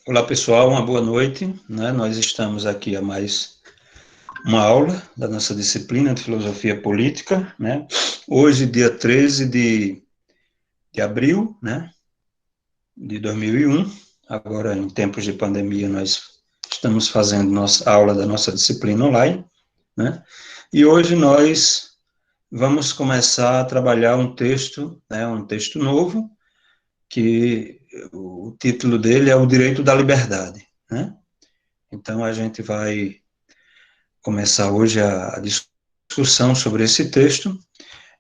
Olá, pessoal, uma boa noite, né? Nós estamos aqui a mais uma aula da nossa disciplina de Filosofia Política, né? Hoje, dia 13 de abril, né, de 2001, agora em tempos de pandemia, nós estamos fazendo nossa aula da nossa disciplina online, né? E hoje nós vamos começar a trabalhar um texto, né, um texto novo, que o título dele é O Direito da Liberdade, né? Então, a gente vai começar hoje a discussão sobre esse texto,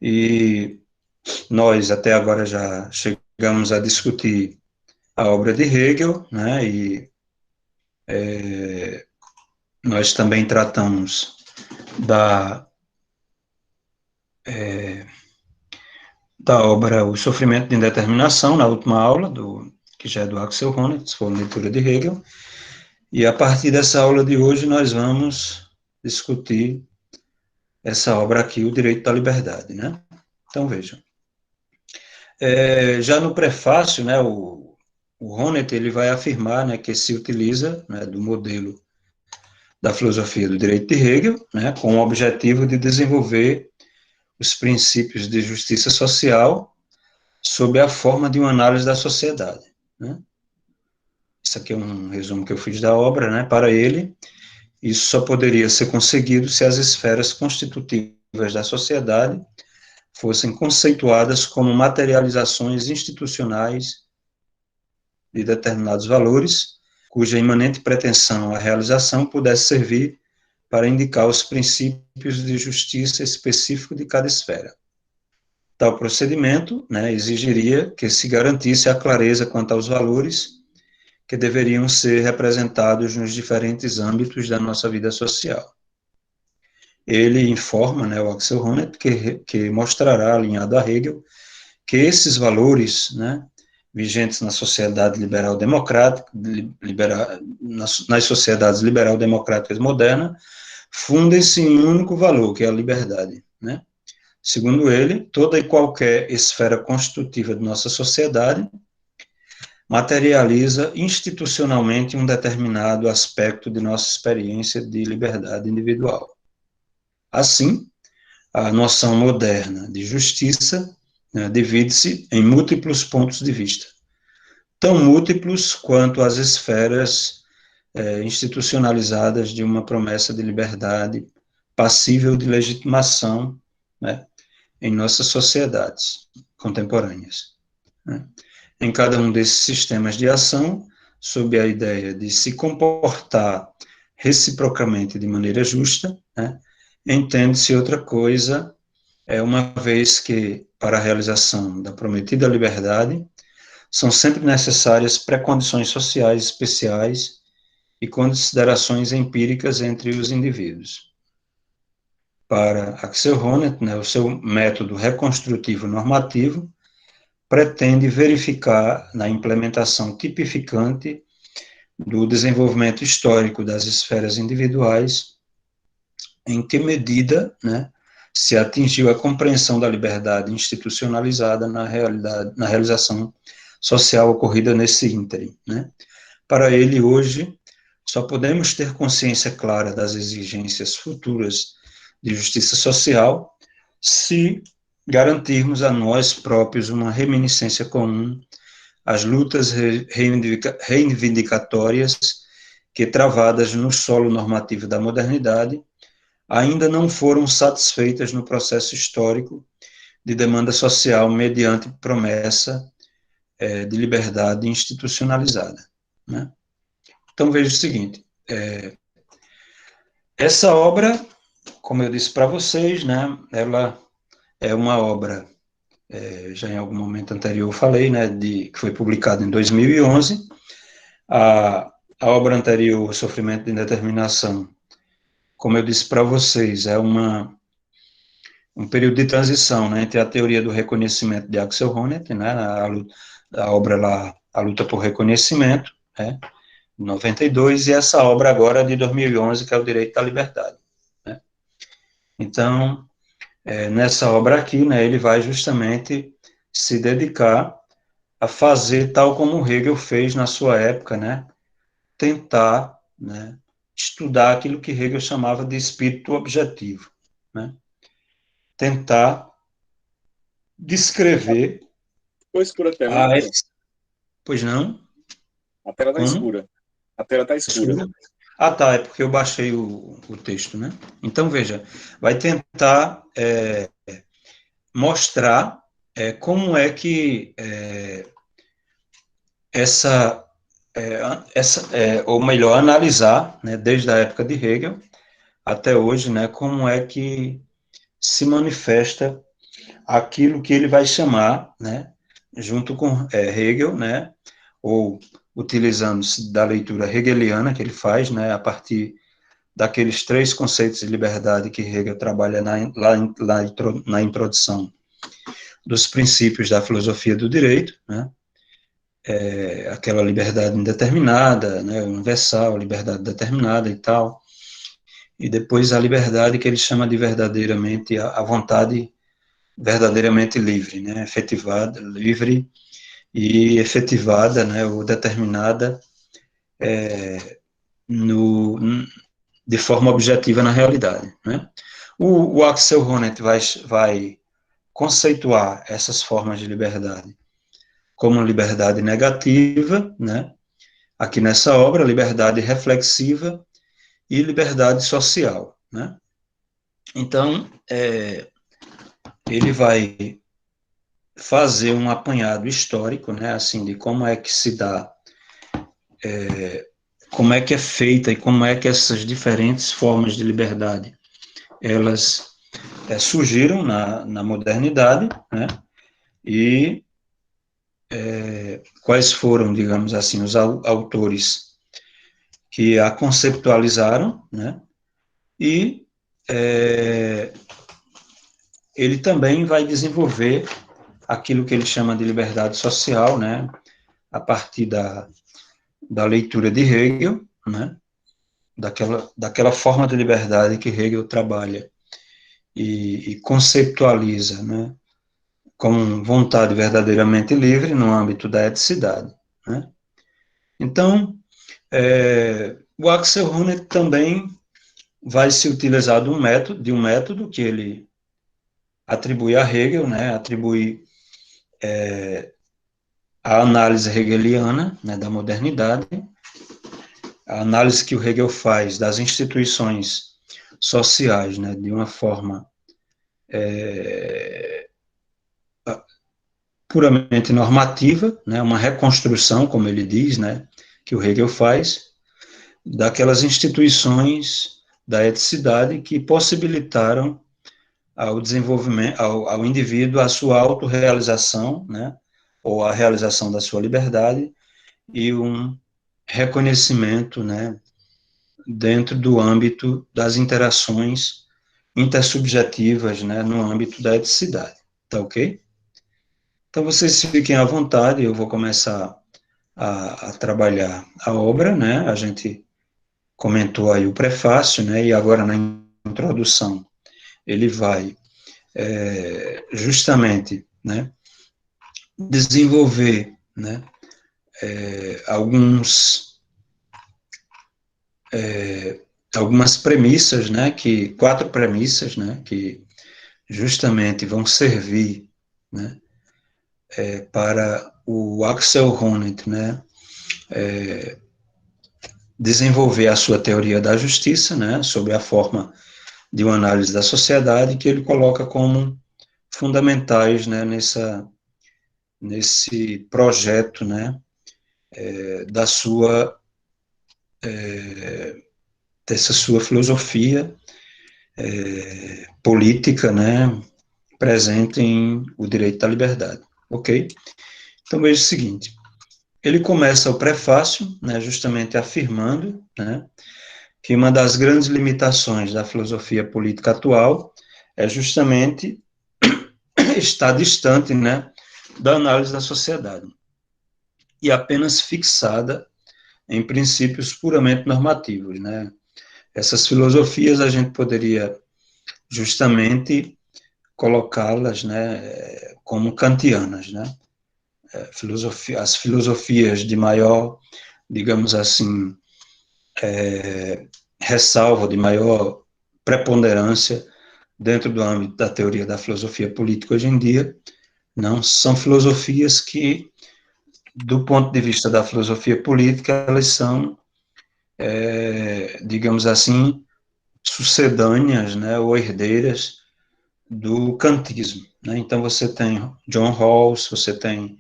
e nós até agora já chegamos a discutir a obra de Hegel, né, e nós também tratamos da, da obra O Sofrimento de Indeterminação, na última aula, que já é do Axel Honneth, foi uma leitura de Hegel, e a partir dessa aula de hoje nós vamos discutir essa obra aqui, O Direito da Liberdade, né? Então, vejam. Já no prefácio, né, o Honneth ele vai afirmar, né, que se utiliza, né, do modelo da filosofia do direito de Hegel, né, com o objetivo de desenvolver os princípios de justiça social sob a forma de uma análise da sociedade, né. Isso aqui é um resumo que eu fiz da obra, né. Para ele, isso só poderia ser conseguido se as esferas constitutivas da sociedade fossem conceituadas como materializações institucionais de determinados valores, cuja imanente pretensão à realização pudesse servir para indicar os princípios de justiça específico de cada esfera. Tal procedimento, né, exigiria que se garantisse a clareza quanto aos valores que deveriam ser representados nos diferentes âmbitos da nossa vida social. Ele informa, né, o Axel Honneth, que mostrará, alinhado a Hegel, que esses valores, né, vigentes na sociedade liberal democrática, nas sociedades liberal democráticas modernas, fundem-se em um único valor, que é a liberdade, né? Segundo ele, toda e qualquer esfera constitutiva de nossa sociedade materializa institucionalmente um determinado aspecto de nossa experiência de liberdade individual. Assim, a noção moderna de justiça, né, divide-se em múltiplos pontos de vista, tão múltiplos quanto as esferas institucionalizadas de uma promessa de liberdade passível de legitimação, né, em nossas sociedades contemporâneas, né. Em cada um desses sistemas de ação, sob a ideia de se comportar reciprocamente de maneira justa, né, entende-se outra coisa, uma vez que, para a realização da prometida liberdade, são sempre necessárias pré-condições sociais especiais e considerações empíricas entre os indivíduos. Para Axel Honneth, né, o seu método reconstrutivo normativo pretende verificar na implementação tipificante do desenvolvimento histórico das esferas individuais em que medida, né, se atingiu a compreensão da liberdade institucionalizada na realização social ocorrida nesse ínterim, né. Para ele, hoje, só podemos ter consciência clara das exigências futuras de justiça social se garantirmos a nós próprios uma reminiscência comum às lutas reivindicatórias que, travadas no solo normativo da modernidade, ainda não foram satisfeitas no processo histórico de demanda social mediante promessa de liberdade institucionalizada, né? Então, veja o seguinte, essa obra, como eu disse para vocês, né, ela é uma obra, já em algum momento anterior eu falei, né, que foi publicada em 2011, a obra anterior, O Sofrimento de Indeterminação, como eu disse para vocês, é um período de transição, né, entre a teoria do reconhecimento de Axel Honneth, né, a obra lá, A Luta por Reconhecimento, né, 92, e essa obra agora de 2011, que é O Direito da Liberdade, né. Então, nessa obra aqui, né, ele vai justamente se dedicar a fazer tal como Hegel fez na sua época, né, tentar, né, estudar aquilo que Hegel chamava de espírito objetivo, né? Tentar descrever Ficou escura a tela, hein, a... Natan? Pois não? A tela tá Como? escura. A tela tá escura. Escura? Ah, tá, é porque eu baixei o texto, né? Então, veja, vai tentar mostrar como é que essa, ou melhor, analisar, né, desde a época de Hegel até hoje, né, como é que se manifesta aquilo que ele vai chamar, né, junto com Hegel, né, ou utilizando-se da leitura hegeliana que ele faz, né, a partir daqueles três conceitos de liberdade que Hegel trabalha na introdução dos princípios da filosofia do direito, né, aquela liberdade indeterminada, né, universal, liberdade determinada e tal, e depois a liberdade que ele chama de verdadeiramente a vontade verdadeiramente livre, né, efetivada, livre e efetivada, né, ou determinada no, de forma objetiva na realidade, né. O Axel Honneth vai conceituar essas formas de liberdade como liberdade negativa, né, aqui nessa obra, liberdade reflexiva e liberdade social, né. Então, ele vai fazer um apanhado histórico, né, assim, de como é que se dá, como é que é feita e como é que essas diferentes formas de liberdade, elas surgiram na modernidade, né, e quais foram, digamos assim, os autores que a conceptualizaram, né, e ele também vai desenvolver aquilo que ele chama de liberdade social, né, a partir da leitura de Hegel, né, daquela forma de liberdade que Hegel trabalha e conceptualiza, né, como vontade verdadeiramente livre no âmbito da eticidade, né. Então, o Axel Honneth também vai se utilizar de um método que ele atribui a Hegel, né, atribui a análise hegeliana, né, da modernidade, a análise que o Hegel faz das instituições sociais, né, de uma forma puramente normativa, né, uma reconstrução, como ele diz, né, que o Hegel faz, daquelas instituições da eticidade que possibilitaram ao desenvolvimento, ao indivíduo a sua autorrealização, né, ou a realização da sua liberdade e um reconhecimento, né, dentro do âmbito das interações intersubjetivas, né, no âmbito da eticidade, tá ok? Então, vocês fiquem à vontade, eu vou começar a trabalhar a obra, né, a gente comentou aí o prefácio, né, e agora na introdução ele vai justamente, né, desenvolver, né, algumas premissas, né, quatro premissas, né, que justamente vão servir, né, para o Axel Honneth, né, desenvolver a sua teoria da justiça, né, sobre a forma de uma análise da sociedade, que ele coloca como fundamentais, né, nesse projeto, né, dessa sua filosofia política, né, presente em O Direito da Liberdade, ok? Então, veja o seguinte, ele começa o prefácio, né, justamente afirmando, né, que uma das grandes limitações da filosofia política atual é justamente estar distante, né, da análise da sociedade e apenas fixada em princípios puramente normativos, né. Essas filosofias a gente poderia justamente colocá-las, né, como kantianas, né. As filosofias de maior, digamos assim, ressalva, de maior preponderância dentro do âmbito da teoria da filosofia política hoje em dia, não são filosofias que, do ponto de vista da filosofia política, elas são, digamos assim, sucedâneas, né, ou herdeiras do kantismo, né? Então você tem John Rawls, você tem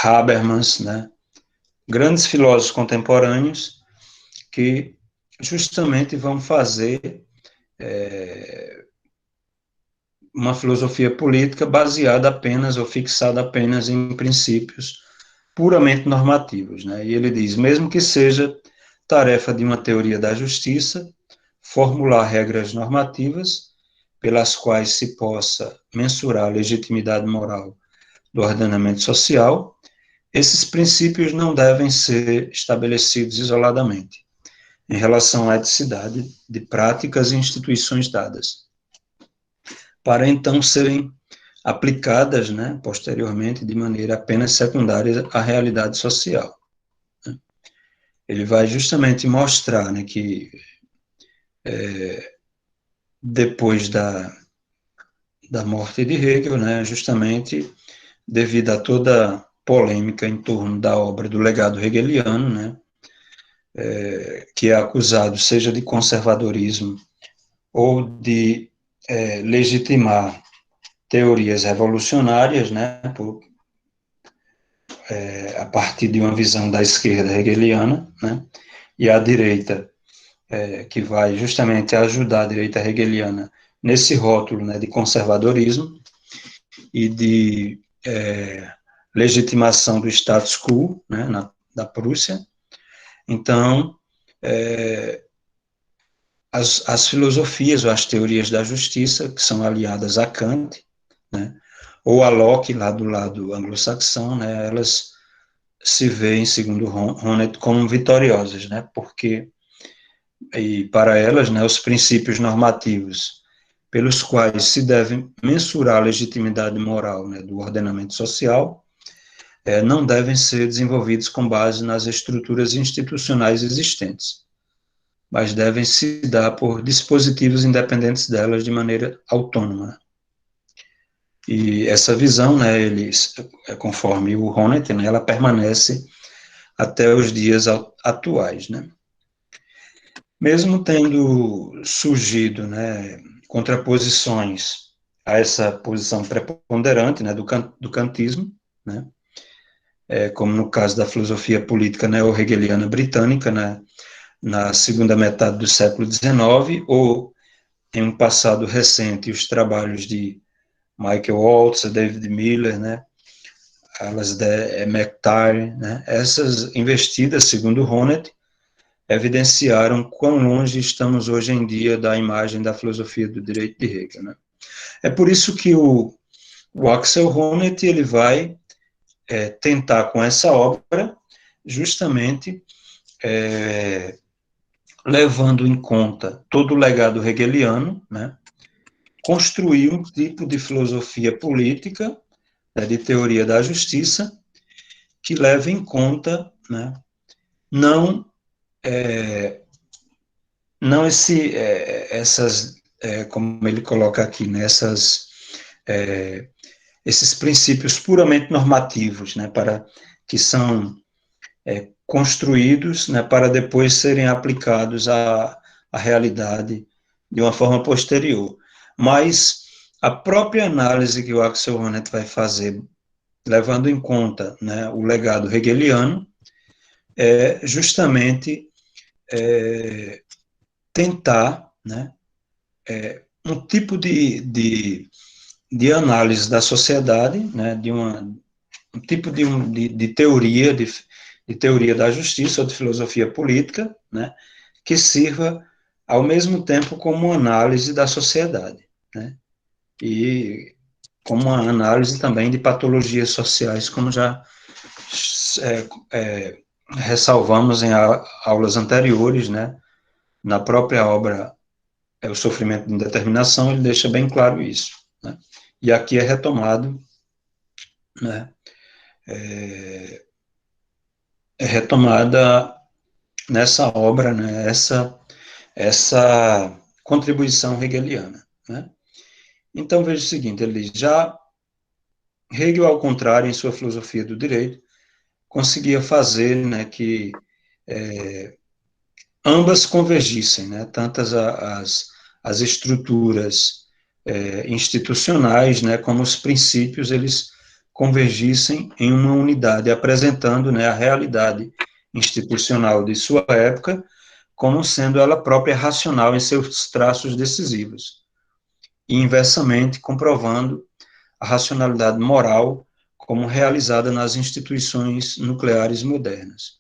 Habermas, né, grandes filósofos contemporâneos que justamente vão fazer uma filosofia política baseada apenas ou fixada apenas em princípios puramente normativos, né? E ele diz, mesmo que seja tarefa de uma teoria da justiça, formular regras normativas pelas quais se possa mensurar a legitimidade moral do ordenamento social, esses princípios não devem ser estabelecidos isoladamente, em relação à eticidade de práticas e instituições dadas, para então serem aplicadas, né, posteriormente, de maneira apenas secundária à realidade social. Ele vai justamente mostrar, né, que depois da morte de Hegel, né, justamente devido a toda a polêmica em torno da obra do legado hegeliano, né, que é acusado seja de conservadorismo ou de legitimar teorias revolucionárias, né, a partir de uma visão da esquerda hegeliana, né, e a direita, que vai justamente ajudar a direita hegeliana nesse rótulo, né, de conservadorismo e de legitimação do status quo, né, da Prússia. Então, as filosofias ou as teorias da justiça, que são aliadas a Kant, né, ou a Locke, lá do lado anglo-saxão, né, elas se veem, segundo Honneth, como vitoriosas, né, porque, e para elas, né, os princípios normativos pelos quais se deve mensurar a legitimidade moral, né, do ordenamento social, não devem ser desenvolvidos com base nas estruturas institucionais existentes, mas devem se dar por dispositivos independentes delas de maneira autônoma. E essa visão, né, conforme o Honneth, né, ela permanece até os dias atuais, né. Mesmo tendo surgido, né, contraposições a essa posição preponderante, né, do kantismo, né, como no caso da filosofia política neo-hegeliana britânica, né, na segunda metade do século XIX, ou em um passado recente, os trabalhos de Michael Waltz, David Miller, né, Alasdair MacTaggart, né, essas investidas, segundo Honneth, evidenciaram quão longe estamos hoje em dia da imagem da filosofia do direito de Hegel, né. É por isso que o Axel Honneth, ele vai tentar com essa obra justamente levando em conta todo o legado hegeliano, né, construir um tipo de filosofia política, né, de teoria da justiça, que leve em conta, né, não essas, como ele coloca aqui, né, esses princípios puramente normativos, né, que são construídos, né, para depois serem aplicados à realidade de uma forma posterior. Mas a própria análise que o Axel Honneth vai fazer, levando em conta, né, o legado hegeliano, é justamente tentar, né, um tipo de análise da sociedade, né, um tipo de teoria, de teoria da justiça ou de filosofia política, né, que sirva ao mesmo tempo como uma análise da sociedade, né, e como uma análise também de patologias sociais, como já ressalvamos em aulas anteriores, né, na própria obra O Sofrimento de Indeterminação, ele deixa bem claro isso, né, e aqui é retomado, né, é retomada nessa obra, né, essa contribuição hegeliana, né? Então, veja o seguinte, ele diz, já Hegel, ao contrário, em sua filosofia do direito, conseguia fazer, né, que ambas convergissem, né, tantas as estruturas institucionais, né, como os princípios, eles convergissem em uma unidade, apresentando, né, a realidade institucional de sua época como sendo ela própria racional em seus traços decisivos, e inversamente comprovando a racionalidade moral como realizada nas instituições nucleares modernas.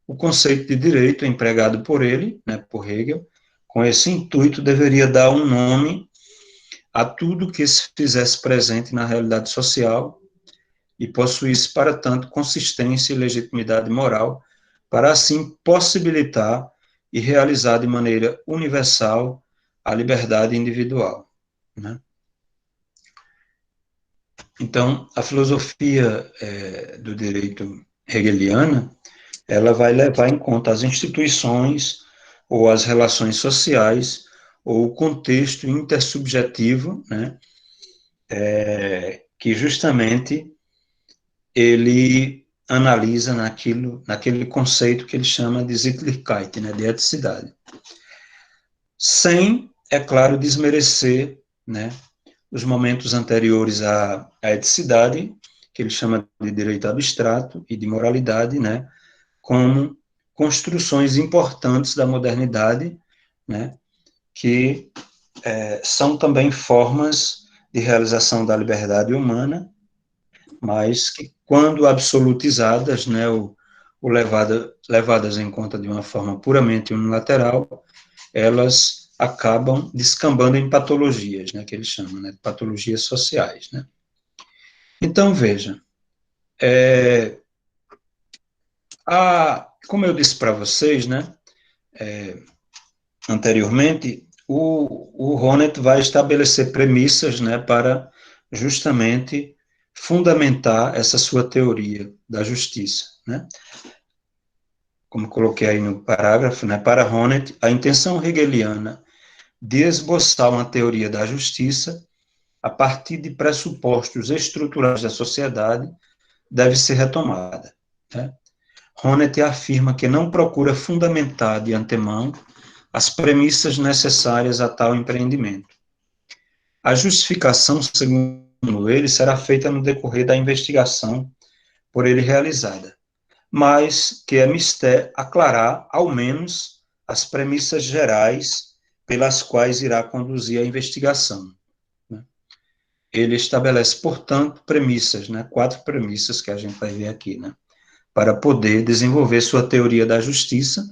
O conceito de direito empregado por ele, né, por Hegel, com esse intuito, deveria dar um nome a tudo que se fizesse presente na realidade social e possuísse, para tanto, consistência e legitimidade moral, para assim possibilitar e realizar de maneira universal a liberdade individual, né? Então, a filosofia do direito hegeliana, ela vai levar em conta as instituições ou as relações sociais ou o contexto intersubjetivo, né, que justamente ele analisa naquele conceito que ele chama de Sittlichkeit, né, de eticidade. Sem, é claro, desmerecer, né, os momentos anteriores à eticidade, que ele chama de direito abstrato e de moralidade, né, como construções importantes da modernidade, né, que são também formas de realização da liberdade humana, mas que, quando absolutizadas, né, ou levadas em conta de uma forma puramente unilateral, elas acabam descambando em patologias, né, que eles chamam, né, patologias sociais, né. Então, veja, como eu disse para vocês, né, anteriormente, o Honneth vai estabelecer premissas, né, para justamente fundamentar essa sua teoria da justiça, né. Como coloquei aí no parágrafo, né, para Honneth, a intenção hegeliana de esboçar uma teoria da justiça a partir de pressupostos estruturais da sociedade deve ser retomada, né. Honneth afirma que não procura fundamentar de antemão as premissas necessárias a tal empreendimento. A justificação, segundo ele, será feita no decorrer da investigação por ele realizada, mas que é mister aclarar, ao menos, as premissas gerais pelas quais irá conduzir a investigação. Ele estabelece, portanto, premissas, né, 4 premissas que a gente vai ver aqui, né, para poder desenvolver sua teoria da justiça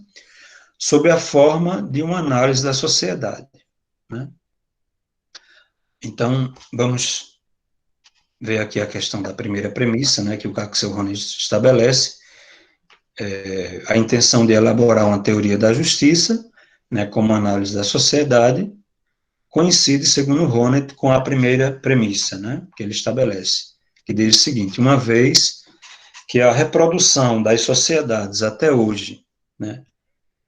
sob a forma de uma análise da sociedade, né. Então, vamos ver aqui a questão da primeira premissa, né, que o Axel Honneth estabelece, a intenção de elaborar uma teoria da justiça, né, como análise da sociedade, coincide, segundo Honneth, com a primeira premissa, né, que ele estabelece, que diz o seguinte: uma vez que a reprodução das sociedades até hoje, né,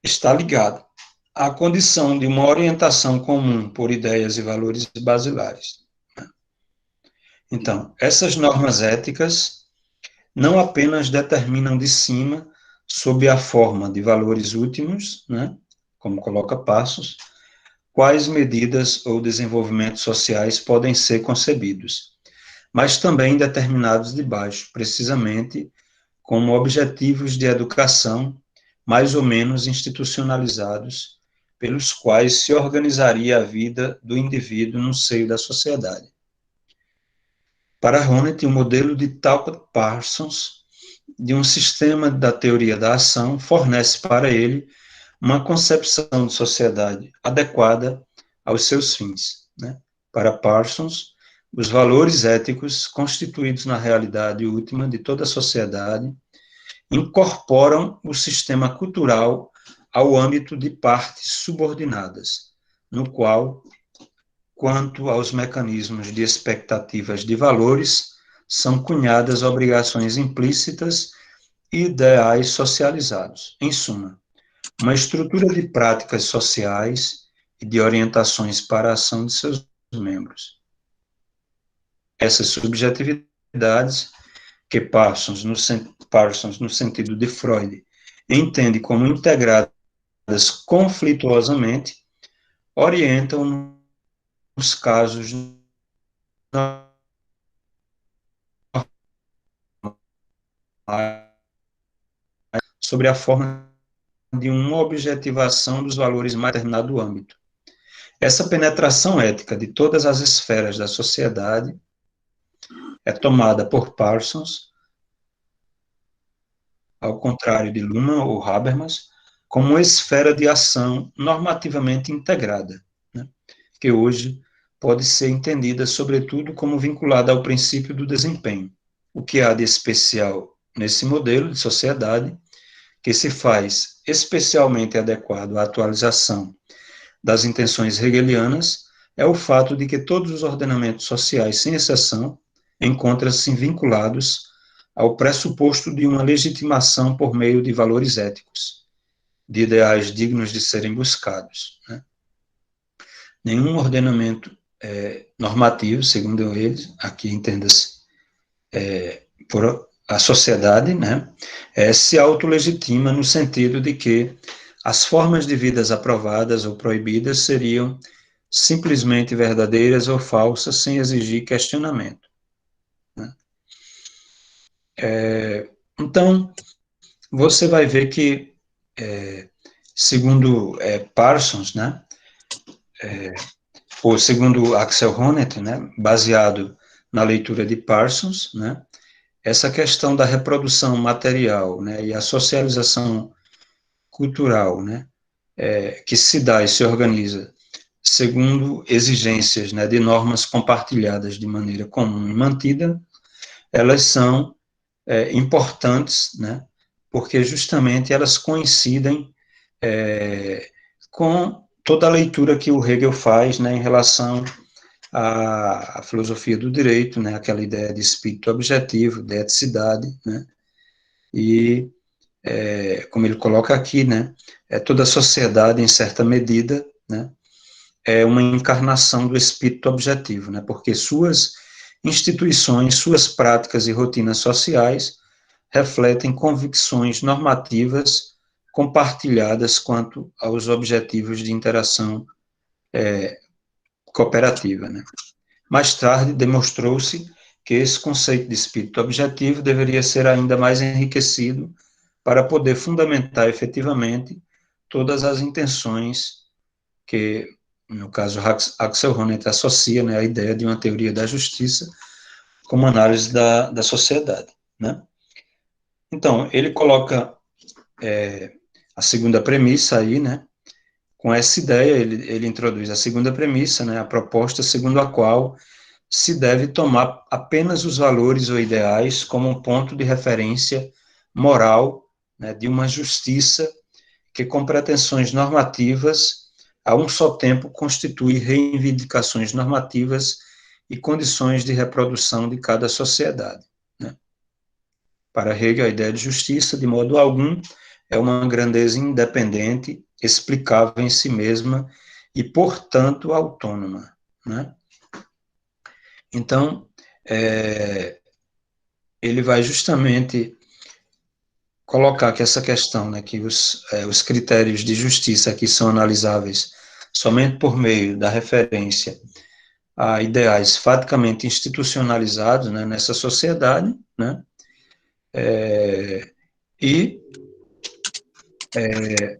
está ligada à condição de uma orientação comum por ideias e valores basilares. Então, essas normas éticas não apenas determinam de cima, sob a forma de valores últimos, né, como coloca Passos, quais medidas ou desenvolvimentos sociais podem ser concebidos, mas também determinados de baixo, precisamente como objetivos de educação mais ou menos institucionalizados, pelos quais se organizaria a vida do indivíduo no seio da sociedade. Para Honneth, o modelo de Talcott-Parsons de um sistema da teoria da ação fornece para ele uma concepção de sociedade adequada aos seus fins, né? Para Parsons, os valores éticos constituídos na realidade última de toda a sociedade incorporam o sistema cultural ao âmbito de partes subordinadas, no qual, quanto aos mecanismos de expectativas de valores, são cunhadas obrigações implícitas e ideais socializados. Em suma, uma estrutura de práticas sociais e de orientações para a ação de seus membros. Essas subjetividades que Parsons, no sentido de Freud, entende como integradas conflituosamente, orientam nos casos sobre a forma de uma objetivação dos valores mais determinado âmbito. Essa penetração ética de todas as esferas da sociedade é tomada por Parsons, ao contrário de Luhmann ou Habermas, como uma esfera de ação normativamente integrada, né, que hoje pode ser entendida, sobretudo, como vinculada ao princípio do desempenho. O que há de especial nesse modelo de sociedade, que se faz especialmente adequado à atualização das intenções hegelianas, é o fato de que todos os ordenamentos sociais, sem exceção, encontram-se vinculados ao pressuposto de uma legitimação por meio de valores éticos, de ideais dignos de serem buscados, né? Nenhum ordenamento normativo, segundo eles, aqui entenda-se por a sociedade, né, se autolegitima no sentido de que as formas de vidas aprovadas ou proibidas seriam simplesmente verdadeiras ou falsas, sem exigir questionamento, né? Então, você vai ver que, segundo Parsons, né, ou segundo Axel Honneth, né, baseado na leitura de Parsons, né, essa questão da reprodução material, né, e a socialização cultural, né, que se dá e se organiza segundo exigências, né, de normas compartilhadas de maneira comum e mantida, elas são importantes, né, porque justamente elas coincidem com toda a leitura que o Hegel faz, né, em relação à filosofia do direito, né, aquela ideia de espírito objetivo, de eticidade, né, e, como ele coloca aqui, né, toda a sociedade, em certa medida, né, é uma encarnação do espírito objetivo, né, porque suas instituições, suas práticas e rotinas sociais refletem convicções normativas compartilhadas quanto aos objetivos de interação cooperativa, né. Mais tarde, demonstrou-se que esse conceito de espírito objetivo deveria ser ainda mais enriquecido para poder fundamentar efetivamente todas as intenções que, no caso, Axel Honneth associa, né, a ideia de uma teoria da justiça como análise da sociedade, né. Então, ele coloca a segunda premissa aí, né, com essa ideia, ele introduz a segunda premissa, né, a proposta segundo a qual se deve tomar apenas os valores ou ideais como um ponto de referência moral, né, de uma justiça que, com pretensões normativas, a um só tempo constitui reivindicações normativas e condições de reprodução de cada sociedade, né. Para Hegel, a ideia de justiça, de modo algum, é uma grandeza independente, explicável em si mesma e, portanto, autônoma, né. Então, ele vai justamente colocar que essa questão, né, que os critérios de justiça aqui são analisáveis somente por meio da referência a ideais faticamente institucionalizados, né, nessa sociedade, né, e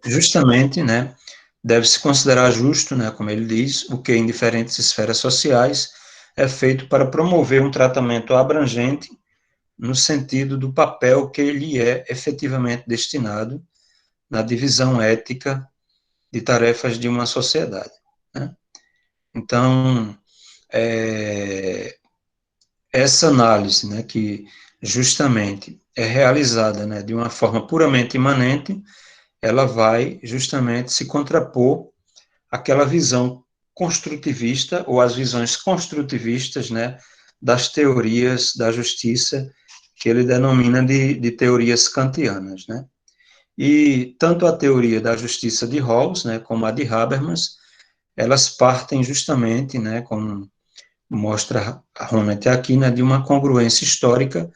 justamente, né, deve-se considerar justo, né, como ele diz, o que em diferentes esferas sociais é feito para promover um tratamento abrangente no sentido do papel que ele é efetivamente destinado na divisão ética de tarefas de uma sociedade, né? Então, essa análise, né, que justamente é realizada, né, de uma forma puramente imanente, ela vai justamente se contrapor àquela visão construtivista, ou às visões construtivistas, né, das teorias da justiça, que ele denomina de teorias kantianas, né? E tanto a teoria da justiça de Rawls, né, como a de Habermas, elas partem justamente, né, como mostra a Honneth aqui, né, de uma congruência histórica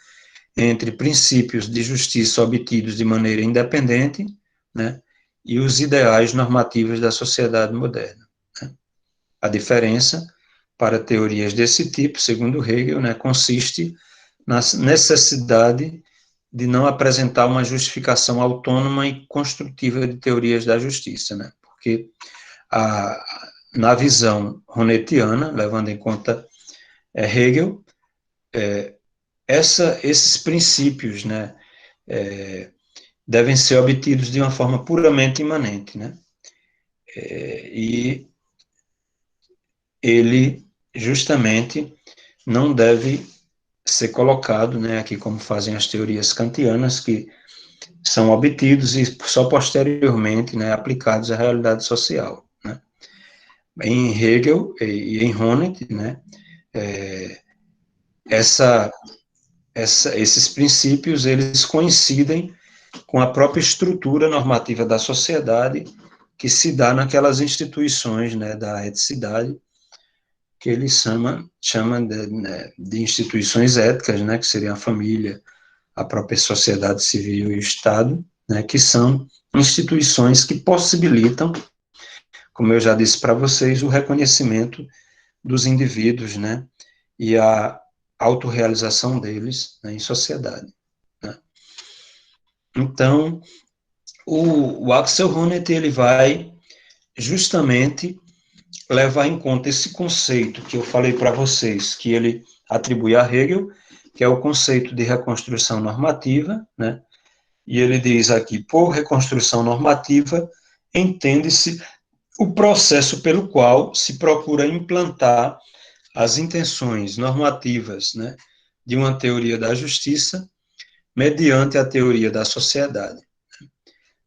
entre princípios de justiça obtidos de maneira independente, né, e os ideais normativos da sociedade moderna. Né. A diferença para teorias desse tipo, segundo Hegel, né, consiste na necessidade de não apresentar uma justificação autônoma e construtiva de teorias da justiça, né, porque a, na visão honetiana, levando em conta Hegel, esses princípios, né, devem ser obtidos de uma forma puramente imanente, né, e ele justamente não deve ser colocado, né, aqui como fazem as teorias kantianas, que são obtidos e só posteriormente, né, aplicados à realidade social, né. Em Hegel e em Honneth, né, essa, esses princípios, eles coincidem com a própria estrutura normativa da sociedade que se dá naquelas instituições, né, da eticidade, que ele chama de, né, de instituições éticas, né, que seriam a família, a própria sociedade civil e o Estado, né, que são instituições que possibilitam, como eu já disse para vocês, o reconhecimento dos indivíduos, né, e a autorrealização deles, né, em sociedade. Né. Então, o Axel Honneth, ele vai justamente levar em conta esse conceito que eu falei para vocês, que ele atribui a Hegel, que é o conceito de reconstrução normativa, né? E ele diz aqui, por reconstrução normativa, entende-se o processo pelo qual se procura implantar as intenções normativas, né, de uma teoria da justiça mediante a teoria da sociedade,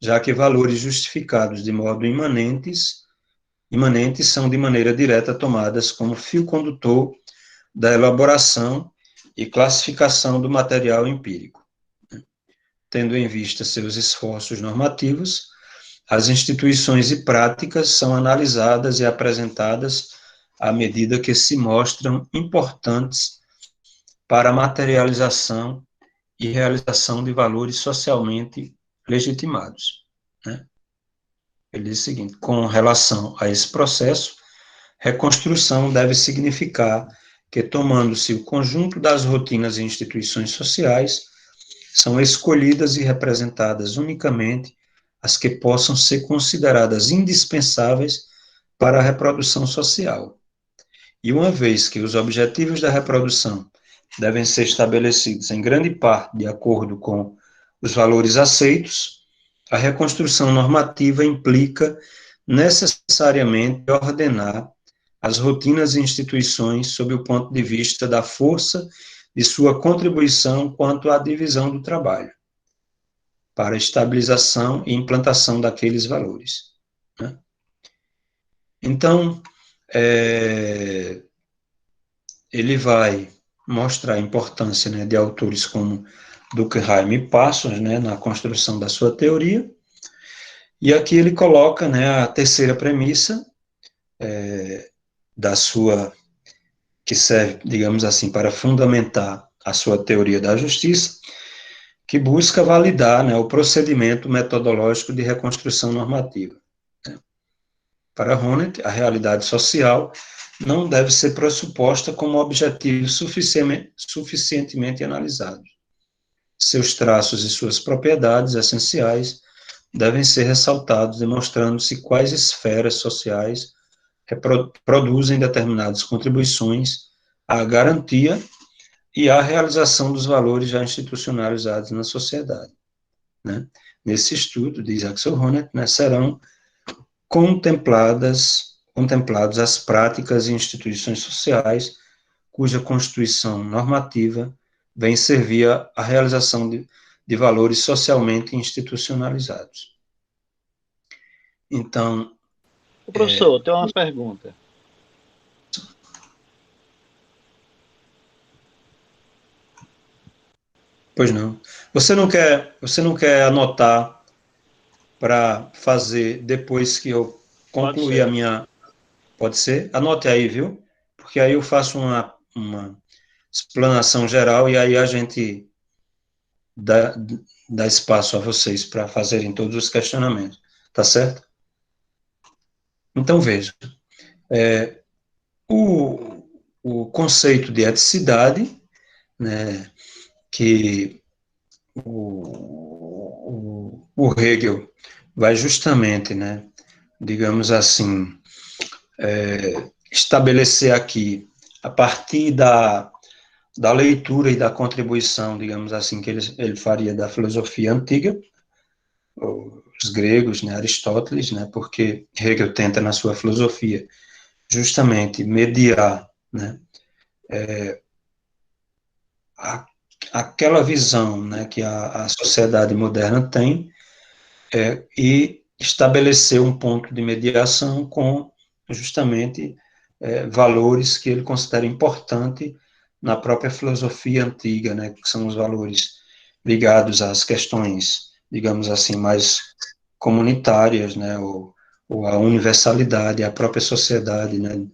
já que valores justificados de modo imanentes são de maneira direta tomadas como fio condutor da elaboração e classificação do material empírico. Tendo em vista seus esforços normativos, as instituições e práticas são analisadas e apresentadas à medida que se mostram importantes para a materialização e realização de valores socialmente legitimados. Né? Ele diz o seguinte: com relação a esse processo, reconstrução deve significar que, tomando-se o conjunto das rotinas e instituições sociais, são escolhidas e representadas unicamente as que possam ser consideradas indispensáveis para a reprodução social. E uma vez que os objetivos da reprodução devem ser estabelecidos em grande parte de acordo com os valores aceitos, a reconstrução normativa implica necessariamente ordenar as rotinas e instituições sob o ponto de vista da força de sua contribuição quanto à divisão do trabalho, para a estabilização e implantação daqueles valores. Né? Então, ele vai mostrar a importância, né, de autores como Durkheim e Parsons, né, na construção da sua teoria, e aqui ele coloca, né, a terceira premissa da sua, que serve, digamos assim, para fundamentar a sua teoria da justiça, que busca validar, né, o procedimento metodológico de reconstrução normativa. Né. Para Honneth, a realidade social não deve ser pressuposta como objetivo suficientemente analisado. Seus traços e suas propriedades essenciais devem ser ressaltados, demonstrando-se quais esferas sociais produzem determinadas contribuições à garantia e à realização dos valores já institucionalizados na sociedade. Né? Nesse estudo, diz Axel Honneth, né, serão contemplados as práticas e instituições sociais cuja constituição normativa vem servir à realização de valores socialmente institucionalizados. Então... Professor, tem uma pergunta. Pois não. Você não quer anotar para fazer depois que eu concluir a minha... Pode ser? Anote aí, viu? Porque aí eu faço uma explanação geral e aí a gente dá espaço a vocês para fazerem todos os questionamentos. Tá certo? Então, veja. O conceito de eticidade, né, que o Hegel vai justamente, né, digamos assim, estabelecer aqui, a partir da leitura e da contribuição, digamos assim, que ele faria da filosofia antiga, os gregos, né, Aristóteles, né, porque Hegel tenta, na sua filosofia, justamente mediar, né, aquela visão, né, que a sociedade moderna tem, e estabelecer um ponto de mediação com justamente valores que ele considera importante na própria filosofia antiga, né, que são os valores ligados às questões, digamos assim, mais comunitárias, né, ou à universalidade, à própria sociedade, né,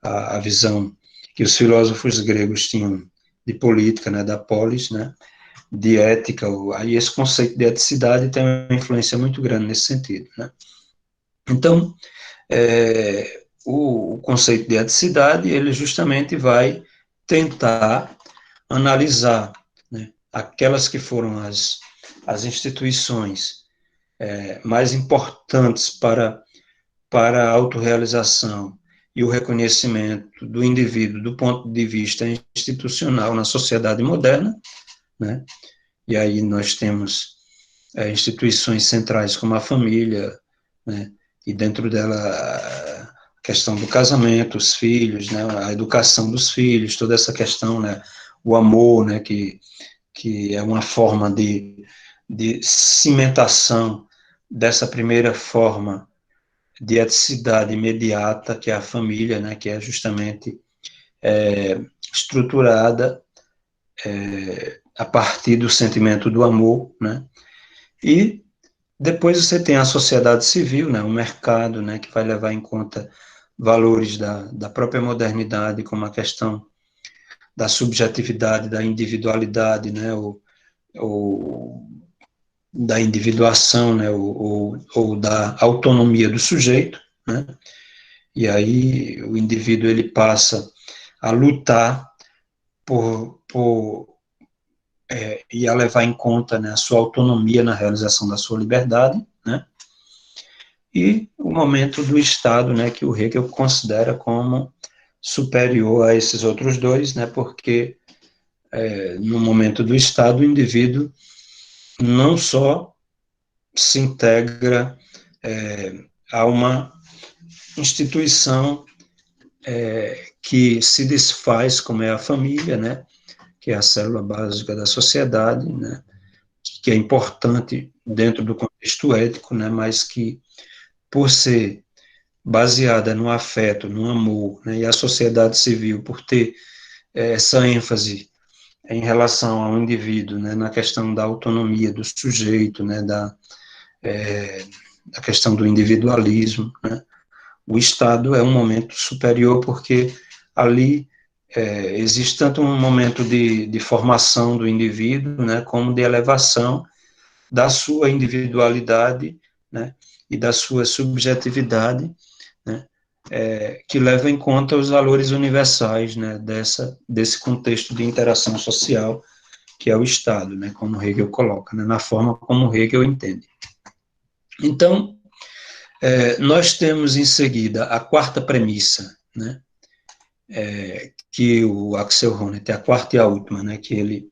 a visão que os filósofos gregos tinham de política, né, da polis, né, de ética, aí esse conceito de eticidade tem uma influência muito grande nesse sentido, né. Então, o conceito de eticidade, ele justamente vai tentar analisar, né, aquelas que foram as instituições mais importantes para a autorrealização e o reconhecimento do indivíduo do ponto de vista institucional na sociedade moderna, né? E aí nós temos instituições centrais como a família, né? E dentro dela a questão do casamento, os filhos, né? A educação dos filhos, toda essa questão, né? O amor, né? Que é uma forma de cimentação dessa primeira forma de eticidade imediata, que é a família, né, que é justamente estruturada a partir do sentimento do amor, né, e depois você tem a sociedade civil, né, o mercado, né, que vai levar em conta valores da própria modernidade, como a questão da subjetividade, da individualidade, né, ou da individuação, né, ou da autonomia do sujeito, né, e aí o indivíduo ele passa a lutar e a levar em conta, né, a sua autonomia na realização da sua liberdade, né, e o momento do Estado, né, que o Hegel considera como superior a esses outros dois, né, porque no momento do Estado o indivíduo não só se integra a uma instituição que se desfaz, como é a família, né, que é a célula básica da sociedade, né, que é importante dentro do contexto ético, né, mas que, por ser baseada no afeto, no amor, né, e a sociedade civil, por ter essa ênfase em relação ao indivíduo, né, na questão da autonomia do sujeito, né, da questão do individualismo, né, o Estado é um momento superior porque ali existe tanto um momento de formação do indivíduo, né, como de elevação da sua individualidade, né, e da sua subjetividade, né, que leva em conta os valores universais, né, desse contexto de interação social que é o Estado, né, como Hegel coloca, né, na forma como Hegel entende. Então, nós temos em seguida a quarta premissa, né, que o Axel Honneth, a quarta e a última, né, que ele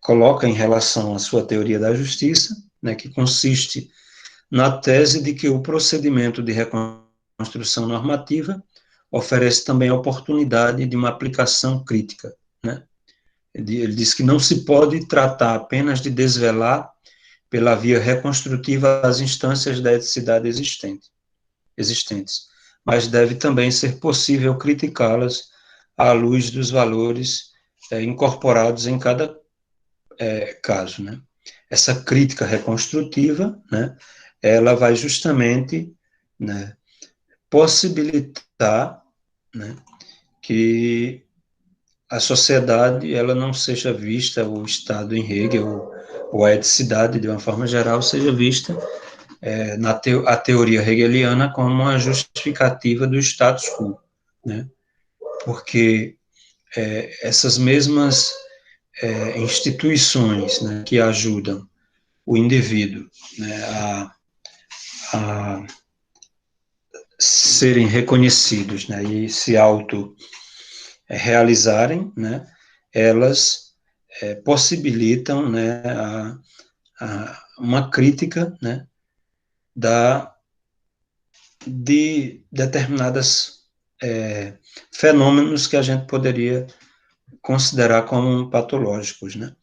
coloca em relação à sua teoria da justiça, né, que consiste na tese de que o procedimento de reconstrução normativa oferece também a oportunidade de uma aplicação crítica, né. Ele diz que não se pode tratar apenas de desvelar pela via reconstrutiva as instâncias da eticidade existentes, mas deve também ser possível criticá-las à luz dos valores incorporados em cada caso, né? Essa crítica reconstrutiva, né, ela vai justamente, né, possibilitar, né, que a sociedade ela não seja vista, o Estado em Hegel, ou a eticidade, de uma forma geral, seja vista a teoria hegeliana como uma justificativa do status quo, né? Porque essas mesmas instituições, né, que ajudam o indivíduo, né, a serem reconhecidos, né, e se auto realizarem, né, elas possibilitam, né, uma crítica, né, de determinadas fenômenos que a gente poderia considerar como patológicos, né?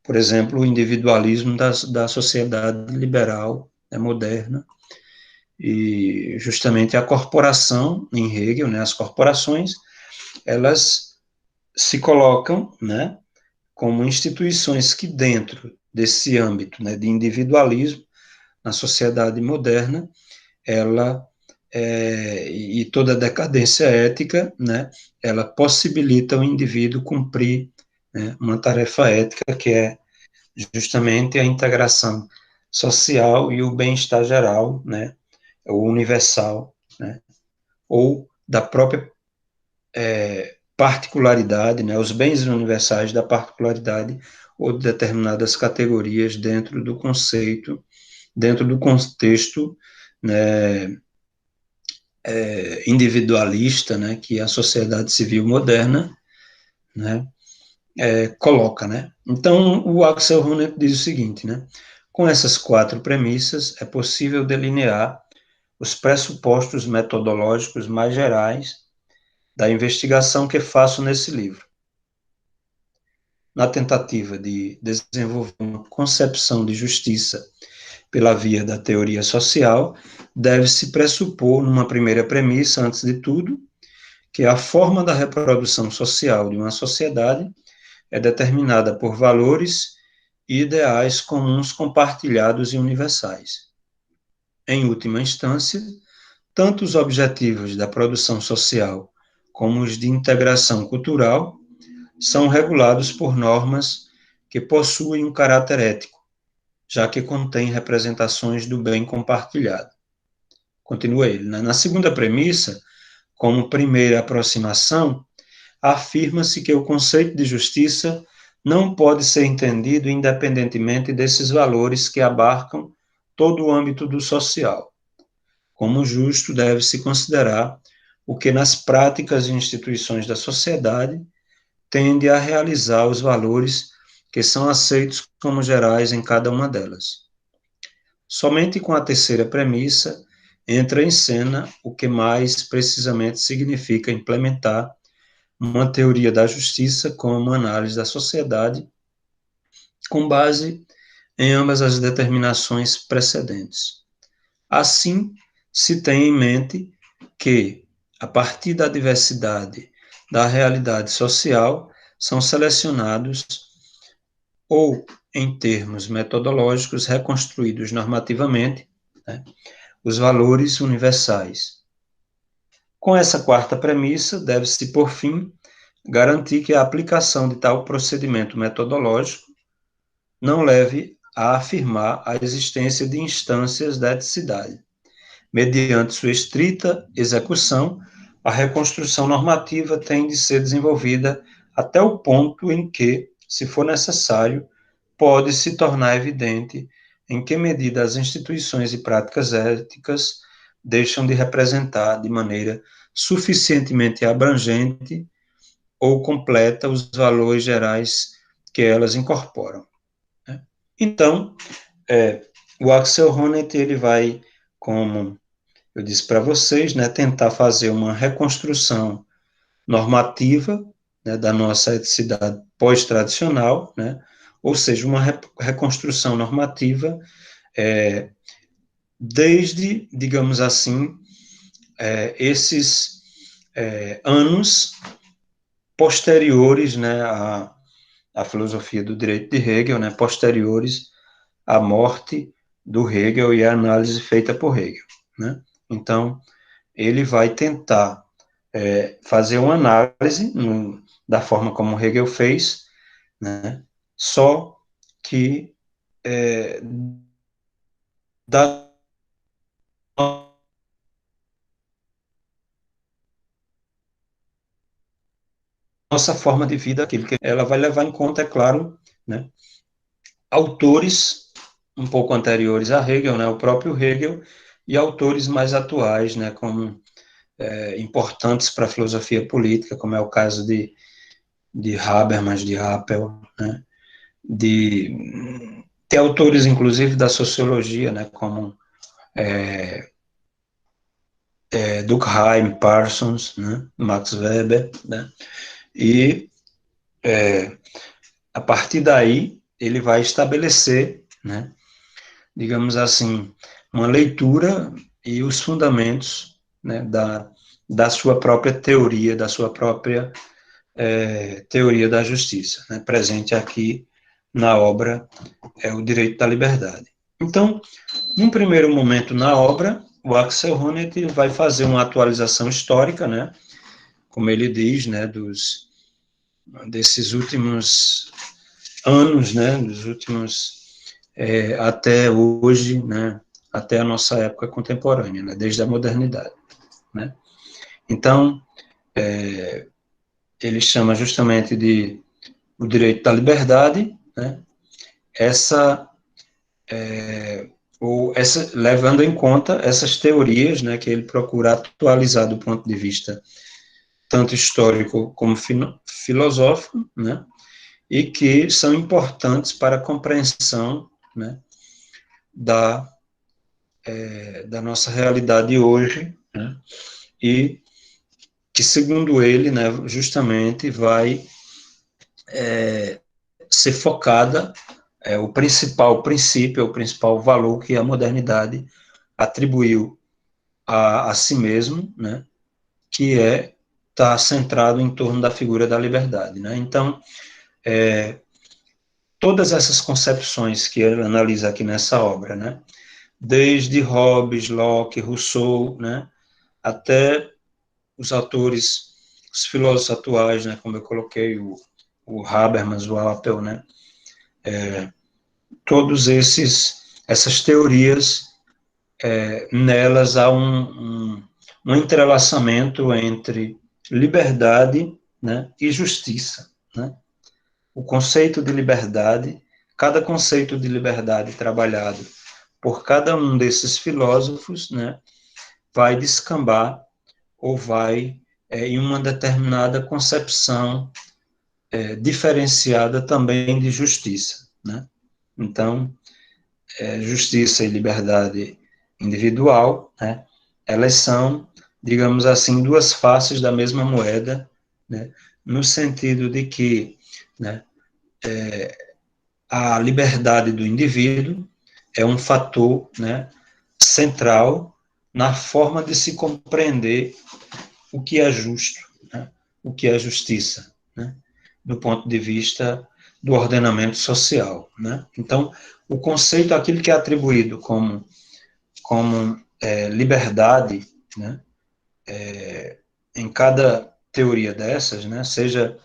Por exemplo, o individualismo da sociedade liberal, né, moderna, e justamente a corporação, em Hegel, né, as corporações, elas se colocam, né, como instituições que dentro desse âmbito, né, de individualismo, na sociedade moderna, ela e toda a decadência ética, né, ela possibilita o indivíduo cumprir, né, uma tarefa ética que é justamente a integração social e o bem-estar geral, né, o universal, né, ou da própria particularidade, né, os bens universais da particularidade ou de determinadas categorias dentro do conceito, dentro do contexto, né, individualista, né, que a sociedade civil moderna, né, coloca, né. Então, o Axel Honneth diz o seguinte, né, com essas 4 premissas, é possível delinear os pressupostos metodológicos mais gerais da investigação que faço nesse livro. Na tentativa de desenvolver uma concepção de justiça pela via da teoria social, deve-se pressupor, numa primeira premissa, antes de tudo, que a forma da reprodução social de uma sociedade é determinada por valores e ideais comuns compartilhados e universais. Em última instância, tanto os objetivos da produção social como os de integração cultural são regulados por normas que possuem um caráter ético, já que contêm representações do bem compartilhado. Continua ele, né? Na segunda premissa, como primeira aproximação, afirma-se que o conceito de justiça não pode ser entendido independentemente desses valores que abarcam todo o âmbito do social. Como justo, deve-se considerar o que nas práticas e instituições da sociedade tende a realizar os valores que são aceitos como gerais em cada uma delas. Somente com a terceira premissa entra em cena o que mais precisamente significa implementar uma teoria da justiça como uma análise da sociedade com base em ambas as determinações precedentes. Assim, se tem em mente que, a partir da diversidade da realidade social, são selecionados ou, em termos metodológicos, reconstruídos normativamente, né, os valores universais. Com essa quarta premissa, deve-se, por fim, garantir que a aplicação de tal procedimento metodológico não leve a afirmar a existência de instâncias da eticidade. Mediante sua estrita execução, a reconstrução normativa tem de ser desenvolvida até o ponto em que, se for necessário, pode se tornar evidente em que medida as instituições e práticas éticas deixam de representar de maneira suficientemente abrangente ou completa os valores gerais que elas incorporam. Né? Então, o Axel Honneth, ele vai, como eu disse para vocês, né, tentar fazer uma reconstrução normativa, né, da nossa eticidade pós-tradicional, né, ou seja, uma reconstrução normativa desde, digamos assim, esses anos posteriores, né, à filosofia do direito de Hegel, né, posteriores à morte do Hegel e a análise feita por Hegel, né? Então, ele vai tentar fazer uma análise da forma como Hegel fez, né? Só que da nossa forma de vida, aquilo que ela vai levar em conta, é claro, né, autores um pouco anteriores a Hegel, né, o próprio Hegel, e autores mais atuais, né, como importantes para a filosofia política, como é o caso de Habermas, de Appel, né, de autores, inclusive, da sociologia, né, como Durkheim, Parsons, né, Max Weber, né, e a partir daí ele vai estabelecer, né, digamos assim, uma leitura e os fundamentos, né, da sua própria teoria, da sua própria teoria da justiça, né, presente aqui na obra O Direito da Liberdade. Então, num primeiro momento na obra, o Axel Honneth vai fazer uma atualização histórica, né, como ele diz, né, desses últimos anos, né, dos últimos até hoje, né, até a nossa época contemporânea, né, desde a modernidade, né. Então, ele chama justamente de o direito da liberdade, né, levando em conta essas teorias, né, que ele procura atualizar do ponto de vista tanto histórico como filosófico, né, e que são importantes para a compreensão, né, da nossa realidade hoje, né, e que, segundo ele, né, justamente vai ser focada o principal princípio, o principal valor que a modernidade atribuiu a si mesmo, né, que está centrado em torno da figura da liberdade, né. Então, todas essas concepções que ele analisa aqui nessa obra, né, desde Hobbes, Locke, Rousseau, né, até os autores, os filósofos atuais, né, como eu coloquei, o Habermas, o Appel, né, todos essas teorias, nelas há um entrelaçamento entre liberdade, né, e justiça, né. O conceito de liberdade, cada conceito de liberdade trabalhado por cada um desses filósofos, né, vai descambar ou vai em uma determinada concepção diferenciada também de justiça, né? Então, justiça e liberdade individual, né, elas são, digamos assim, duas faces da mesma moeda, né, no sentido de que, né, a liberdade do indivíduo é um fator, né, central na forma de se compreender o que é justo, né, o que é justiça, né, do ponto de vista do ordenamento social, né. Então, o conceito, aquilo que é atribuído como liberdade, né, em cada teoria dessas, né, seja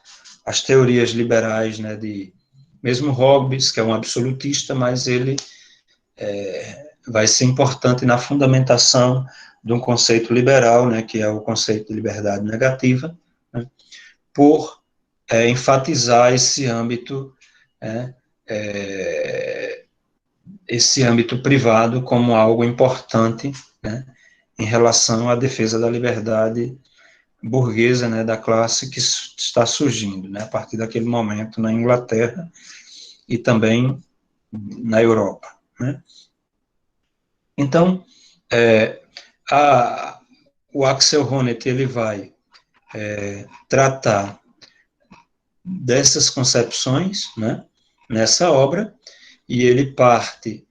as teorias liberais, né, mesmo Hobbes, que é um absolutista, mas ele vai ser importante na fundamentação de um conceito liberal, né, que é o conceito de liberdade negativa, né, por enfatizar esse âmbito privado como algo importante, né, em relação à defesa da liberdade burguesa, né, da classe que está surgindo, né, a partir daquele momento na Inglaterra e também na Europa, né. Então, o Axel Honneth, ele vai tratar dessas concepções, né, nessa obra, e ele parte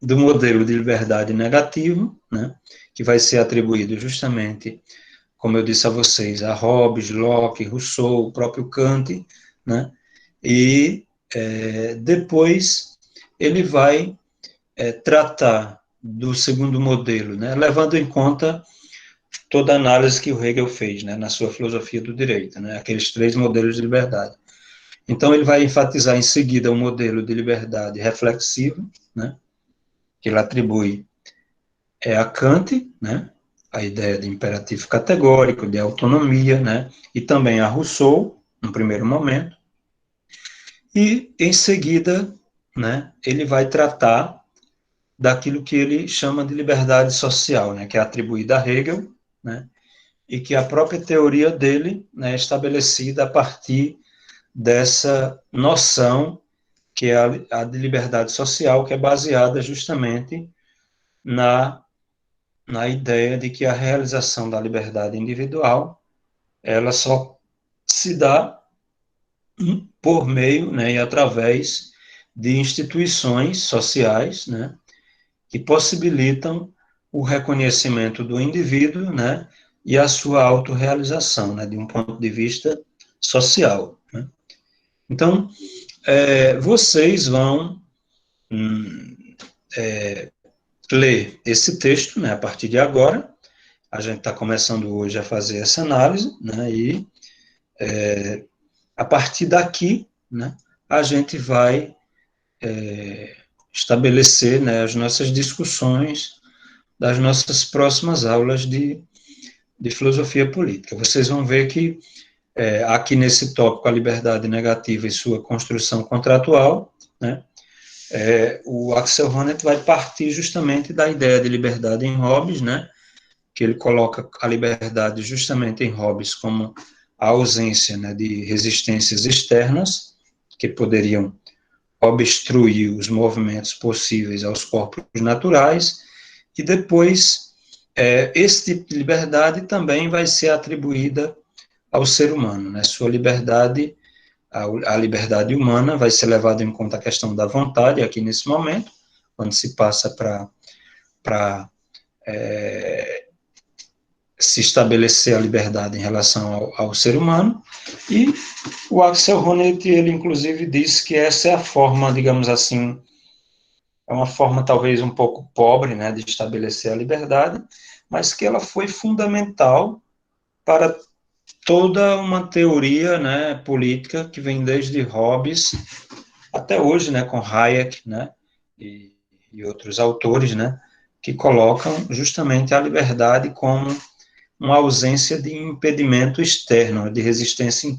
do modelo de liberdade negativo, né, que vai ser atribuído justamente, como eu disse a vocês, a Hobbes, Locke, Rousseau, o próprio Kant, né, e depois ele vai tratar do segundo modelo, né, levando em conta toda a análise que o Hegel fez, né, na sua filosofia do direito, né, aqueles 3 modelos de liberdade. Então, ele vai enfatizar em seguida o modelo de liberdade reflexiva, né, que ele atribui a Kant, né, a ideia de imperativo categórico, de autonomia, né, e também a Rousseau, no primeiro momento. E, em seguida, né, ele vai tratar daquilo que ele chama de liberdade social, né, que é atribuída a Hegel, né, e que a própria teoria dele, né, é estabelecida a partir dessa noção que é a de liberdade social, que é baseada justamente na ideia de que a realização da liberdade individual, ela só se dá por meio, né, e através de instituições sociais, né, que possibilitam o reconhecimento do indivíduo, né, e a sua autorrealização, né, de um ponto de vista social, né. Então, vocês vão ler esse texto, né, a partir de agora. A gente está começando hoje a fazer essa análise, né, e a partir daqui, né, a gente vai estabelecer, né, as nossas discussões das nossas próximas aulas de filosofia política. Vocês vão ver que aqui nesse tópico, a liberdade negativa e sua construção contratual, né, o Axel Honneth vai partir justamente da ideia de liberdade em Hobbes, né, que ele coloca a liberdade justamente em Hobbes como a ausência, né, de resistências externas que poderiam obstruir os movimentos possíveis aos corpos naturais, e depois esse tipo de liberdade também vai ser atribuída ao ser humano, né, sua liberdade, a liberdade humana vai ser levada em conta a questão da vontade aqui nesse momento, quando se passa para se estabelecer a liberdade em relação ao ser humano, e o Axel Honneth, ele inclusive disse que essa é a forma, digamos assim, é uma forma talvez um pouco pobre, né, de estabelecer a liberdade, mas que ela foi fundamental para toda uma teoria, né, política que vem desde Hobbes até hoje, né, com Hayek, né, e outros autores, né, que colocam justamente a liberdade como uma ausência de impedimento externo, de resistência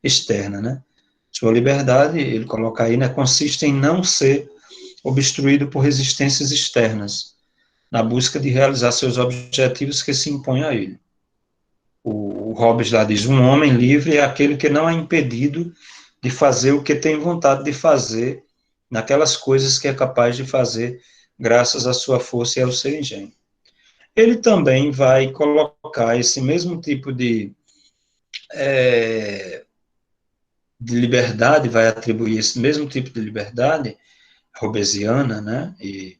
externa, né. Sua liberdade, ele coloca aí, né, consiste em não ser obstruído por resistências externas, na busca de realizar seus objetivos que se impõem a ele. O Hobbes lá diz, um homem livre é aquele que não é impedido de fazer o que tem vontade de fazer, naquelas coisas que é capaz de fazer, graças à sua força e ao seu engenho. Ele também vai colocar esse mesmo tipo de liberdade, vai atribuir esse mesmo tipo de liberdade hobbesiana, né, e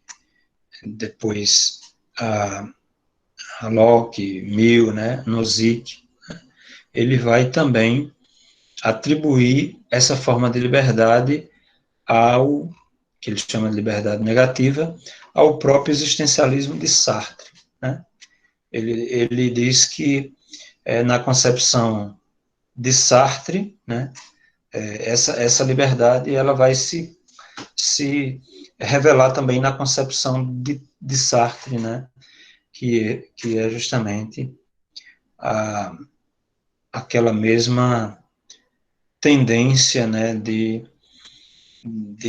depois a Locke, Mill, né, Nozick, ele vai também atribuir essa forma de liberdade ao que ele chama de liberdade negativa, ao próprio existencialismo de Sartre, né? Ele diz que na concepção de Sartre, né, essa liberdade ela vai se revelar também na concepção de Sartre, né, que é justamente aquela mesma tendência, né, de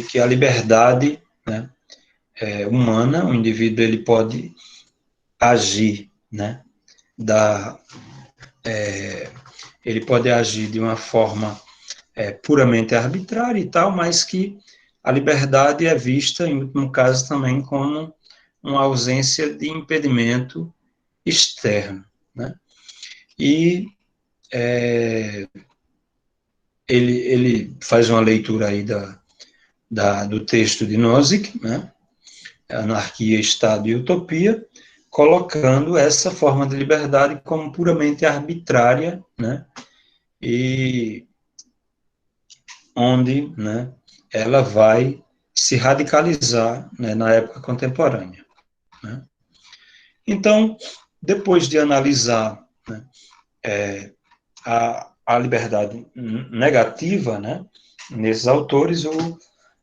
que a liberdade, né, humana, o indivíduo ele pode agir, né, ele pode agir de uma forma puramente arbitrária e tal, mas que a liberdade é vista, em último caso, também como uma ausência de impedimento externo, né? E ele faz uma leitura aí do texto de Nozick, né? Anarquia, Estado e Utopia, colocando essa forma de liberdade como puramente arbitrária, né? E onde, né, ela vai se radicalizar, né, na época contemporânea, né? Então, depois de analisar, né, a liberdade negativa, né, nesses autores,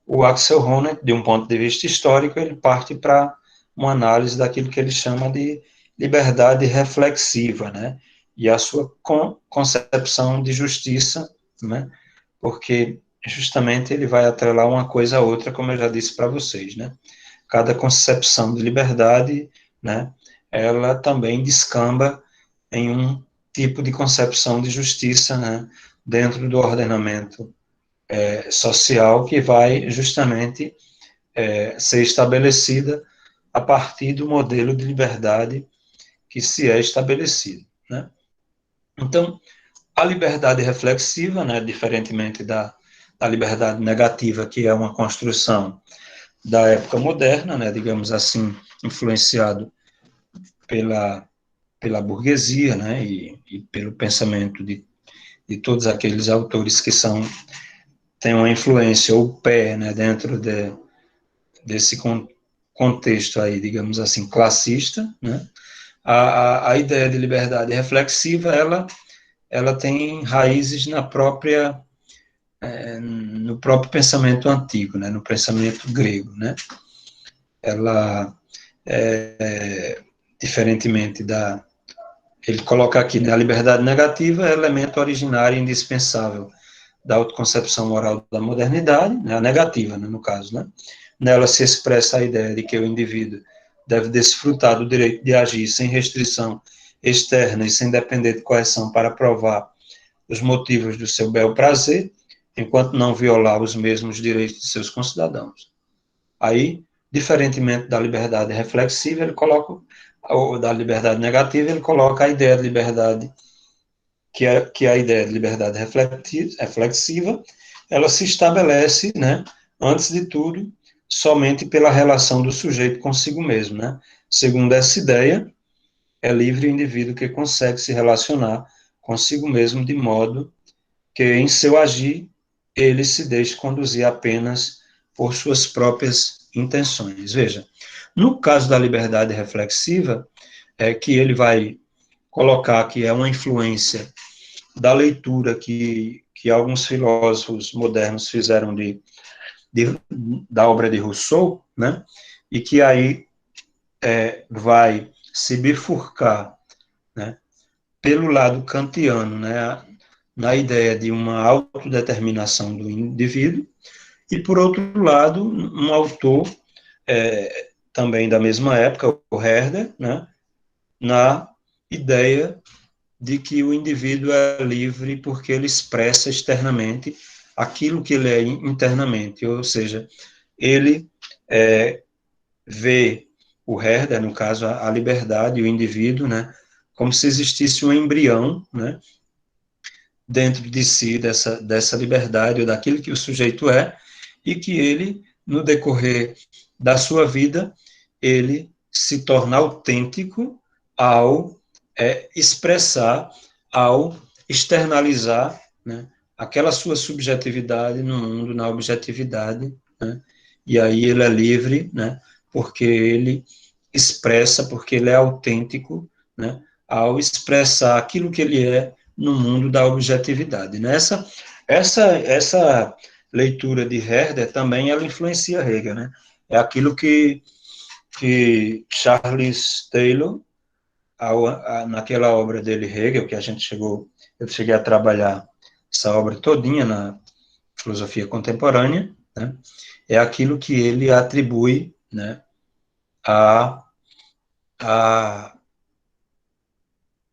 o Axel Honneth, de um ponto de vista histórico, ele parte para uma análise daquilo que ele chama de liberdade reflexiva, né, e a sua concepção de justiça, né, porque justamente ele vai atrelar uma coisa a outra, como eu já disse para vocês, né, cada concepção de liberdade, né, ela também descamba em um tipo de concepção de justiça, né, dentro do ordenamento social que vai justamente ser estabelecida a partir do modelo de liberdade que se é estabelecido, né? Então, a liberdade reflexiva, né, diferentemente da liberdade negativa, que é uma construção da época moderna, né, digamos assim, influenciado pela burguesia, né, e pelo pensamento de todos aqueles autores que têm uma influência ou pé, né, dentro desse contexto aí, digamos assim, classista, né. A ideia de liberdade reflexiva, ela tem raízes no próprio pensamento antigo, né, no pensamento grego, né. Ela, diferentemente ele coloca aqui, né, a liberdade negativa é elemento originário e indispensável da autoconcepção moral da modernidade, né, a negativa, né, no caso, né. Nela se expressa a ideia de que o indivíduo deve desfrutar do direito de agir sem restrição externa e sem depender de coerção para provar os motivos do seu bel prazer, enquanto não violar os mesmos direitos de seus concidadãos. Aí, diferentemente da liberdade reflexiva, ele coloca, ou da liberdade negativa, ele coloca a ideia de liberdade, que é a ideia de liberdade reflexiva, ela se estabelece, né, antes de tudo, somente pela relação do sujeito consigo mesmo, né? Segundo essa ideia, é livre o indivíduo que consegue se relacionar consigo mesmo de modo que, em seu agir, ele se deixe conduzir apenas por suas próprias intenções. Veja, no caso da liberdade reflexiva, que ele vai colocar que é uma influência da leitura que alguns filósofos modernos fizeram da obra de Rousseau, né, e que aí vai se bifurcar, né, pelo lado kantiano, né, na ideia de uma autodeterminação do indivíduo, e, por outro lado, um autor também da mesma época, o Herder, né, na ideia de que o indivíduo é livre porque ele expressa externamente aquilo que ele é internamente, ou seja, ele vê o Herder, no caso, a liberdade, o indivíduo, né, como se existisse um embrião, né, dentro de si dessa liberdade, ou daquilo que o sujeito é, e que ele, no decorrer da sua vida, ele se torna autêntico ao expressar, ao externalizar, né, aquela sua subjetividade no mundo, na objetividade, né, e aí ele é livre, né, porque ele expressa, porque ele é autêntico, né, ao expressar aquilo que ele é no mundo da objetividade. Né? Essa leitura de Herder também ela influencia Hegel, né? É aquilo que Charles Taylor, naquela obra dele, Hegel, que eu cheguei a trabalhar essa obra todinha na filosofia contemporânea, né? É aquilo que ele atribui, né,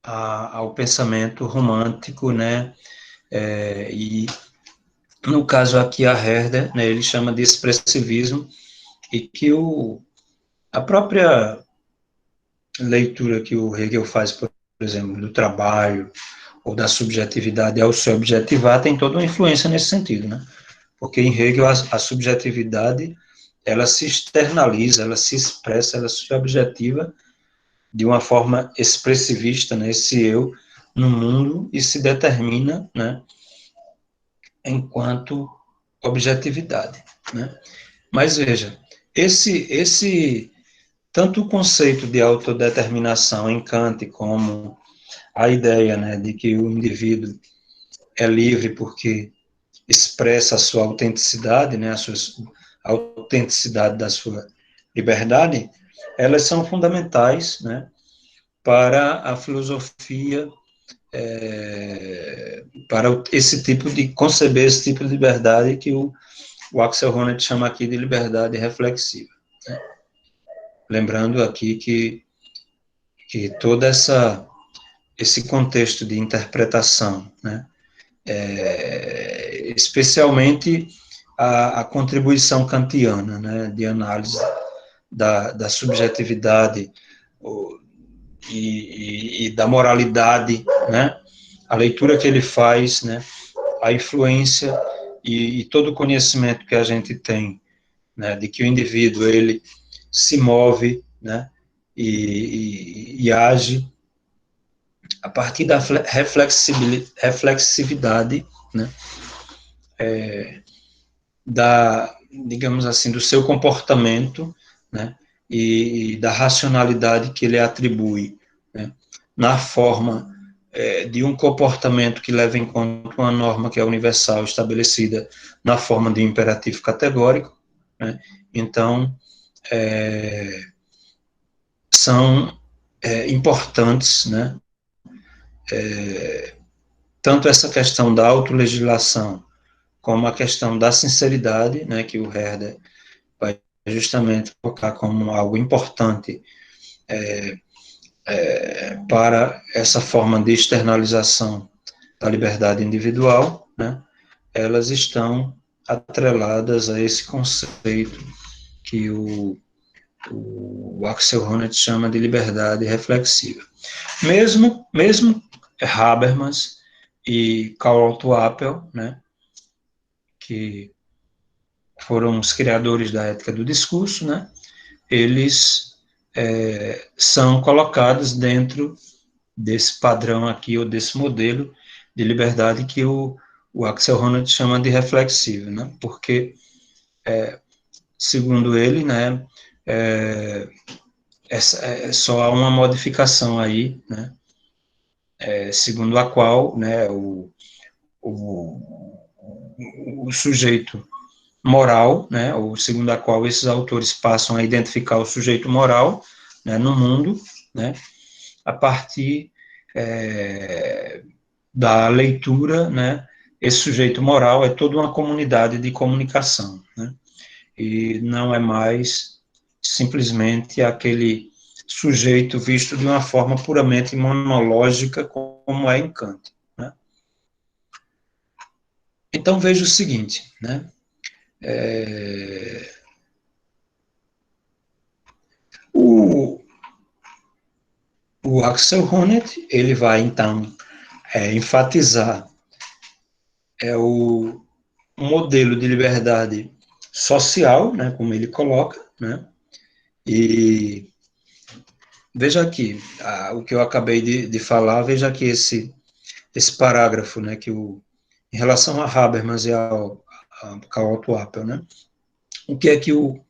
ao pensamento romântico, né, e no caso aqui a Herder, né, ele chama de expressivismo, e que a própria leitura que o Hegel faz, por exemplo, do trabalho ou da subjetividade ao se objetivar, tem toda uma influência nesse sentido, né, porque em Hegel a subjetividade, ela se externaliza, ela se expressa, ela se objetiva de uma forma expressivista, né, esse eu no mundo, e se determina, né, enquanto objetividade, né? Mas veja, tanto o conceito de autodeterminação em Kant como a ideia, né, de que o indivíduo é livre porque expressa a sua autenticidade, né, a autenticidade da sua liberdade, elas são fundamentais, né, para a filosofia, para esse tipo de conceber esse tipo de liberdade que o Axel Honneth chama aqui de liberdade reflexiva, né? Lembrando aqui que todo esse contexto de interpretação, né, especialmente a contribuição kantiana, né, de análise da subjetividade e da moralidade, né, a leitura que ele faz, né, a influência e todo o conhecimento que a gente tem, né, de que o indivíduo, ele se move, né, e age a partir da reflexividade, né, digamos assim, do seu comportamento, né, e da racionalidade que ele atribui, né, na forma de um comportamento que leva em conta uma norma que é universal, estabelecida na forma de um imperativo categórico, né. Então, são importantes, né, tanto essa questão da autolegislação como a questão da sinceridade, né, que o Herder vai justamente colocar como algo importante para essa forma de externalização da liberdade individual, né, elas estão atreladas a esse conceito que o Axel Honneth chama de liberdade reflexiva. Mesmo Habermas e Karl Otto Appel, né, que foram os criadores da ética do discurso, né, eles são colocados dentro desse padrão aqui, ou desse modelo de liberdade que o Axel Honneth chama de reflexivo, né, porque, segundo ele, né, só há uma modificação aí, né, segundo a qual, né, o sujeito moral, né, ou segundo a qual esses autores passam a identificar o sujeito moral, né, no mundo, né, a partir da leitura, né, esse sujeito moral é toda uma comunidade de comunicação, né, e não é mais simplesmente aquele sujeito visto de uma forma puramente monológica, como é em Kant, né. Então, veja o seguinte, né, o Axel Honneth, ele vai, então, enfatizar o modelo de liberdade social, né, como ele coloca, né, e veja aqui, o que eu acabei de falar, veja aqui esse parágrafo, né, em relação a Habermas e a Karl Otto Appel, né, o que é que o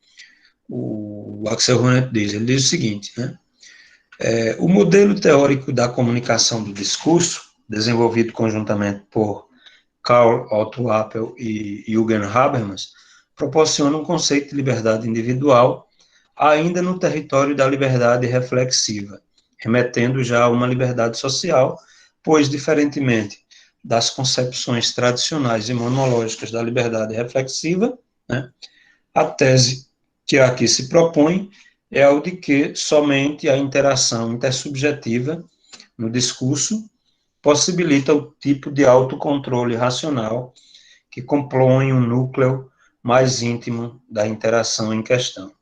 Axel Honneth diz? Ele diz o seguinte, né, o modelo teórico da comunicação do discurso, desenvolvido conjuntamente por Karl Otto Appel e Jürgen Habermas, proporciona um conceito de liberdade individual ainda no território da liberdade reflexiva, remetendo já a uma liberdade social, pois, diferentemente das concepções tradicionais e monológicas da liberdade reflexiva, né, a tese que aqui se propõe é a de que somente a interação intersubjetiva no discurso possibilita o tipo de autocontrole racional que compõe o núcleo mais íntimo da interação em questão.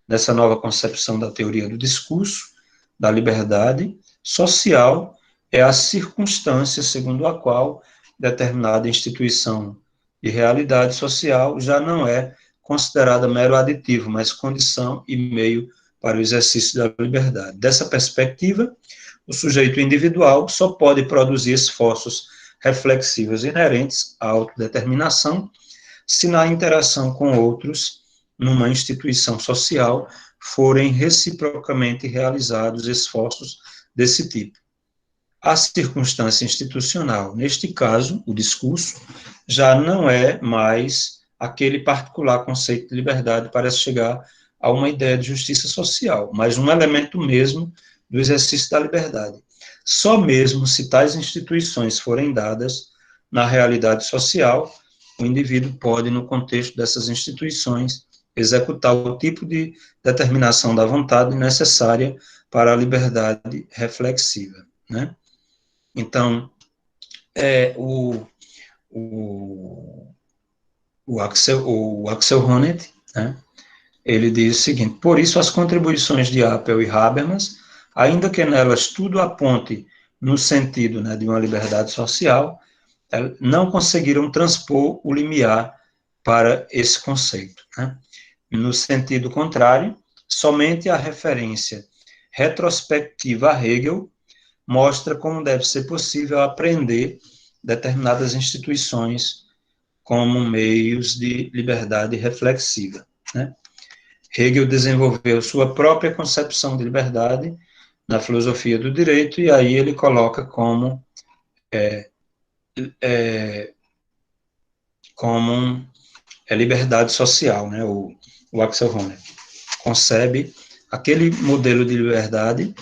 Nessa nova concepção da teoria do discurso, da liberdade social, é a circunstância segundo a qual determinada instituição de realidade social já não é considerada mero aditivo, mas condição e meio para o exercício da liberdade. Dessa perspectiva, o sujeito individual só pode produzir esforços reflexivos inerentes à autodeterminação se na interação com outros numa instituição social, forem reciprocamente realizados esforços desse tipo. A circunstância institucional, neste caso, o discurso, já não é mais aquele particular conceito de liberdade para chegar a uma ideia de justiça social, mas um elemento mesmo do exercício da liberdade. Só mesmo se tais instituições forem dadas na realidade social, o indivíduo pode, no contexto dessas instituições, executar o tipo de determinação da vontade necessária para a liberdade reflexiva, né? Então, o Axel Honneth, né, ele diz o seguinte: por isso as contribuições de Apel e Habermas, ainda que nelas tudo aponte no sentido, né, de uma liberdade social, não conseguiram transpor o limiar para esse conceito, né? No sentido contrário, somente a referência retrospectiva a Hegel mostra como deve ser possível aprender determinadas instituições como meios de liberdade reflexiva, né? Hegel desenvolveu sua própria concepção de liberdade na filosofia do direito, e aí ele coloca como liberdade social, né? O Axel Honneth concebe aquele modelo de liberdade,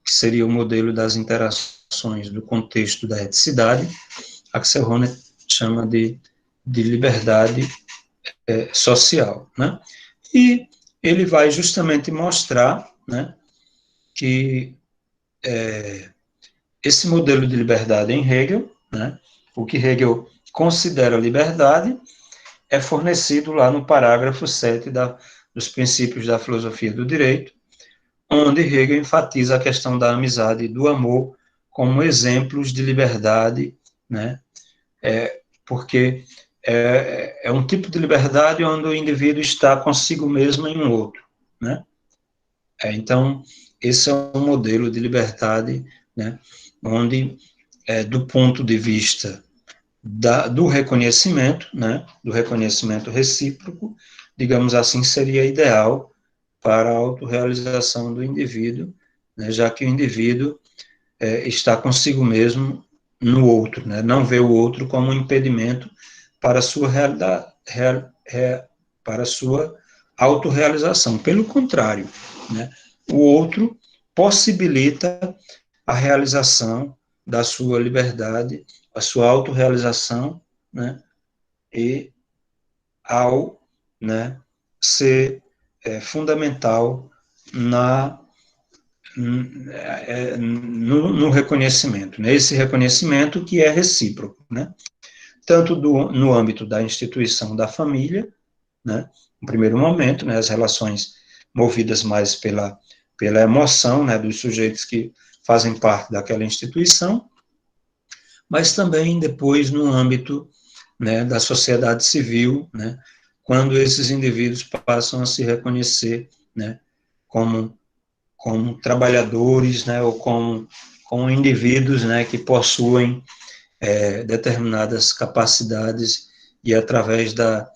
que seria o modelo das interações do contexto da eticidade. Axel Honneth chama de liberdade social, né? E ele vai justamente mostrar, né, que esse modelo de liberdade em Hegel, né, o que Hegel considera liberdade, é fornecido lá no parágrafo 7 dos princípios da filosofia do direito, onde Hegel enfatiza a questão da amizade e do amor como exemplos de liberdade, né, porque é um tipo de liberdade onde o indivíduo está consigo mesmo em um outro, né? Então, esse é um modelo de liberdade, né, onde, do ponto de vista do reconhecimento, né, do reconhecimento recíproco, digamos assim, seria ideal para a autorrealização do indivíduo, né, já que o indivíduo está consigo mesmo no outro, né, não vê o outro como um impedimento para a sua realidade, para a sua autorrealização. Pelo contrário, né, o outro possibilita a realização da sua liberdade, a sua autorrealização, né, e ao, né, ser fundamental no reconhecimento, né, esse reconhecimento que é recíproco, né, tanto no âmbito da instituição da família, né, no primeiro momento, né, as relações movidas mais pela emoção, né, dos sujeitos que fazem parte daquela instituição, mas também depois no âmbito, né, da sociedade civil, né, quando esses indivíduos passam a se reconhecer, né, como trabalhadores, né, ou como indivíduos, né, que possuem determinadas capacidades e através da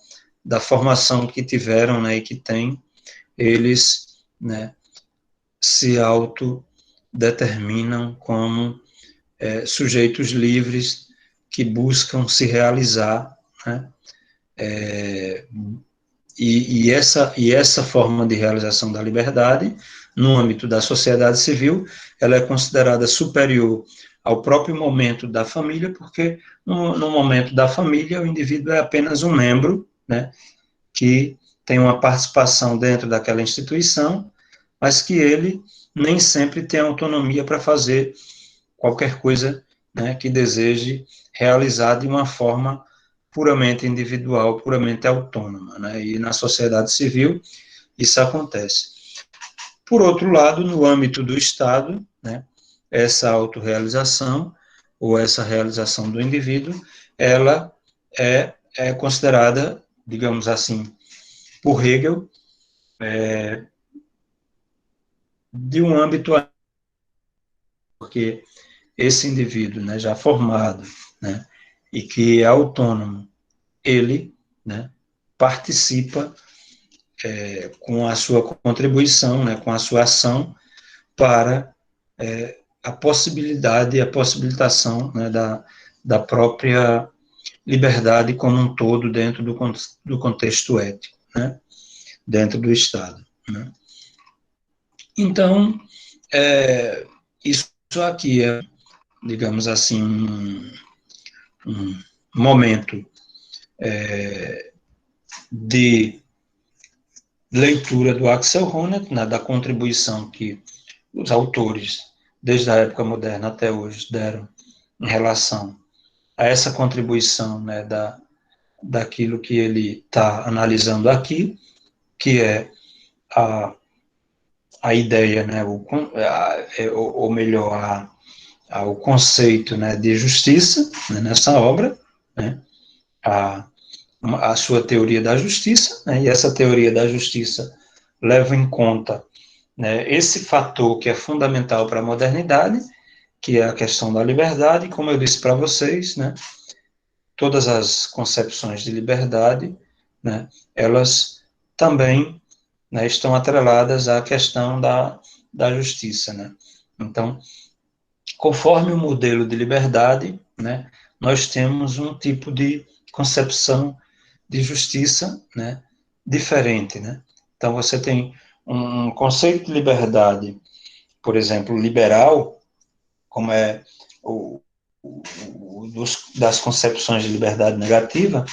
formação que tiveram, né, e que têm, eles, né, se autodeterminam como sujeitos livres que buscam se realizar, né, e essa forma de realização da liberdade, no âmbito da sociedade civil, ela é considerada superior ao próprio momento da família, porque no momento da família o indivíduo é apenas um membro, né, que tem uma participação dentro daquela instituição, mas que ele nem sempre tem autonomia para fazer qualquer coisa, né, que deseje realizar de uma forma puramente individual, puramente autônoma, né, e na sociedade civil isso acontece. Por outro lado, no âmbito do Estado, né, essa autorrealização, ou essa realização do indivíduo, ela é considerada, digamos assim, por Hegel, de um âmbito, porque esse indivíduo, né, já formado, né, e que é autônomo, ele, né, participa com a sua contribuição, né, com a sua ação para a possibilidade e a possibilitação, né, da própria liberdade como um todo dentro do contexto ético, né, dentro do Estado, né. Então, isso aqui é, digamos assim, um momento de leitura do Axel Honneth, né, da contribuição que os autores, desde a época moderna até hoje, deram em relação a essa contribuição, né, daquilo que ele está analisando aqui, que é a ideia, né, ou melhor, o conceito, né, de justiça, né, nessa obra, né, a sua teoria da justiça, né, e essa teoria da justiça leva em conta, né, esse fator que é fundamental para a modernidade, que é a questão da liberdade, como eu disse para vocês, né, todas as concepções de liberdade, né, elas também, né, estão atreladas à questão da justiça, né. Então, conforme o modelo de liberdade, né, nós temos um tipo de concepção de justiça, né, diferente, né. Então, você tem um conceito de liberdade, por exemplo, liberal, como é das concepções de liberdade negativa,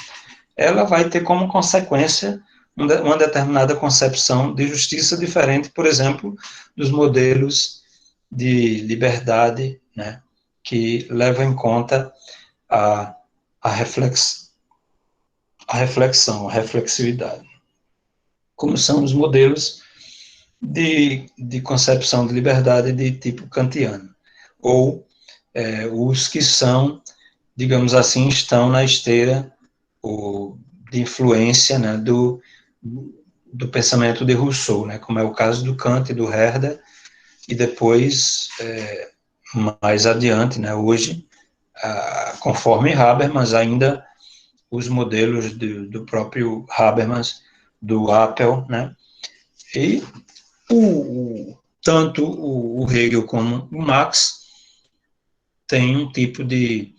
ela vai ter como consequência uma determinada concepção de justiça diferente, por exemplo, dos modelos de liberdade, né, que levam em conta a reflexão, a reflexividade, como são os modelos de concepção de liberdade de tipo kantiano, ou os que são, digamos assim, estão na esteira de influência, né, do pensamento de Rousseau, né, como é o caso do Kant e do Herder, e depois, mais adiante, né, hoje, conforme Habermas, ainda os modelos do próprio Habermas, do Apel, né, e tanto o Hegel como o Marx têm um tipo de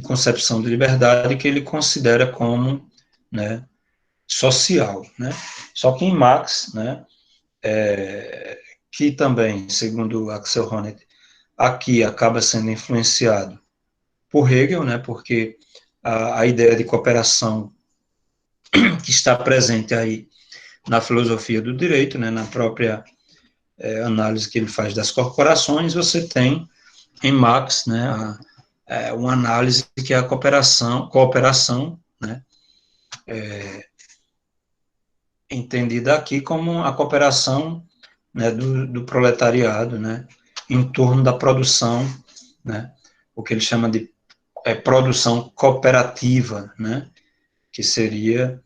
concepção de liberdade que ele considera como, né, social, né. Só que em Marx, né, que também, segundo Axel Honneth, aqui acaba sendo influenciado por Hegel, né, porque a ideia de cooperação que está presente aí na filosofia do direito, né, na própria análise que ele faz das corporações, você tem em Marx, né, uma análise que é a cooperação, né, entendida aqui como a cooperação, né, do proletariado, né, em torno da produção, né, o que ele chama de produção cooperativa, né, que seria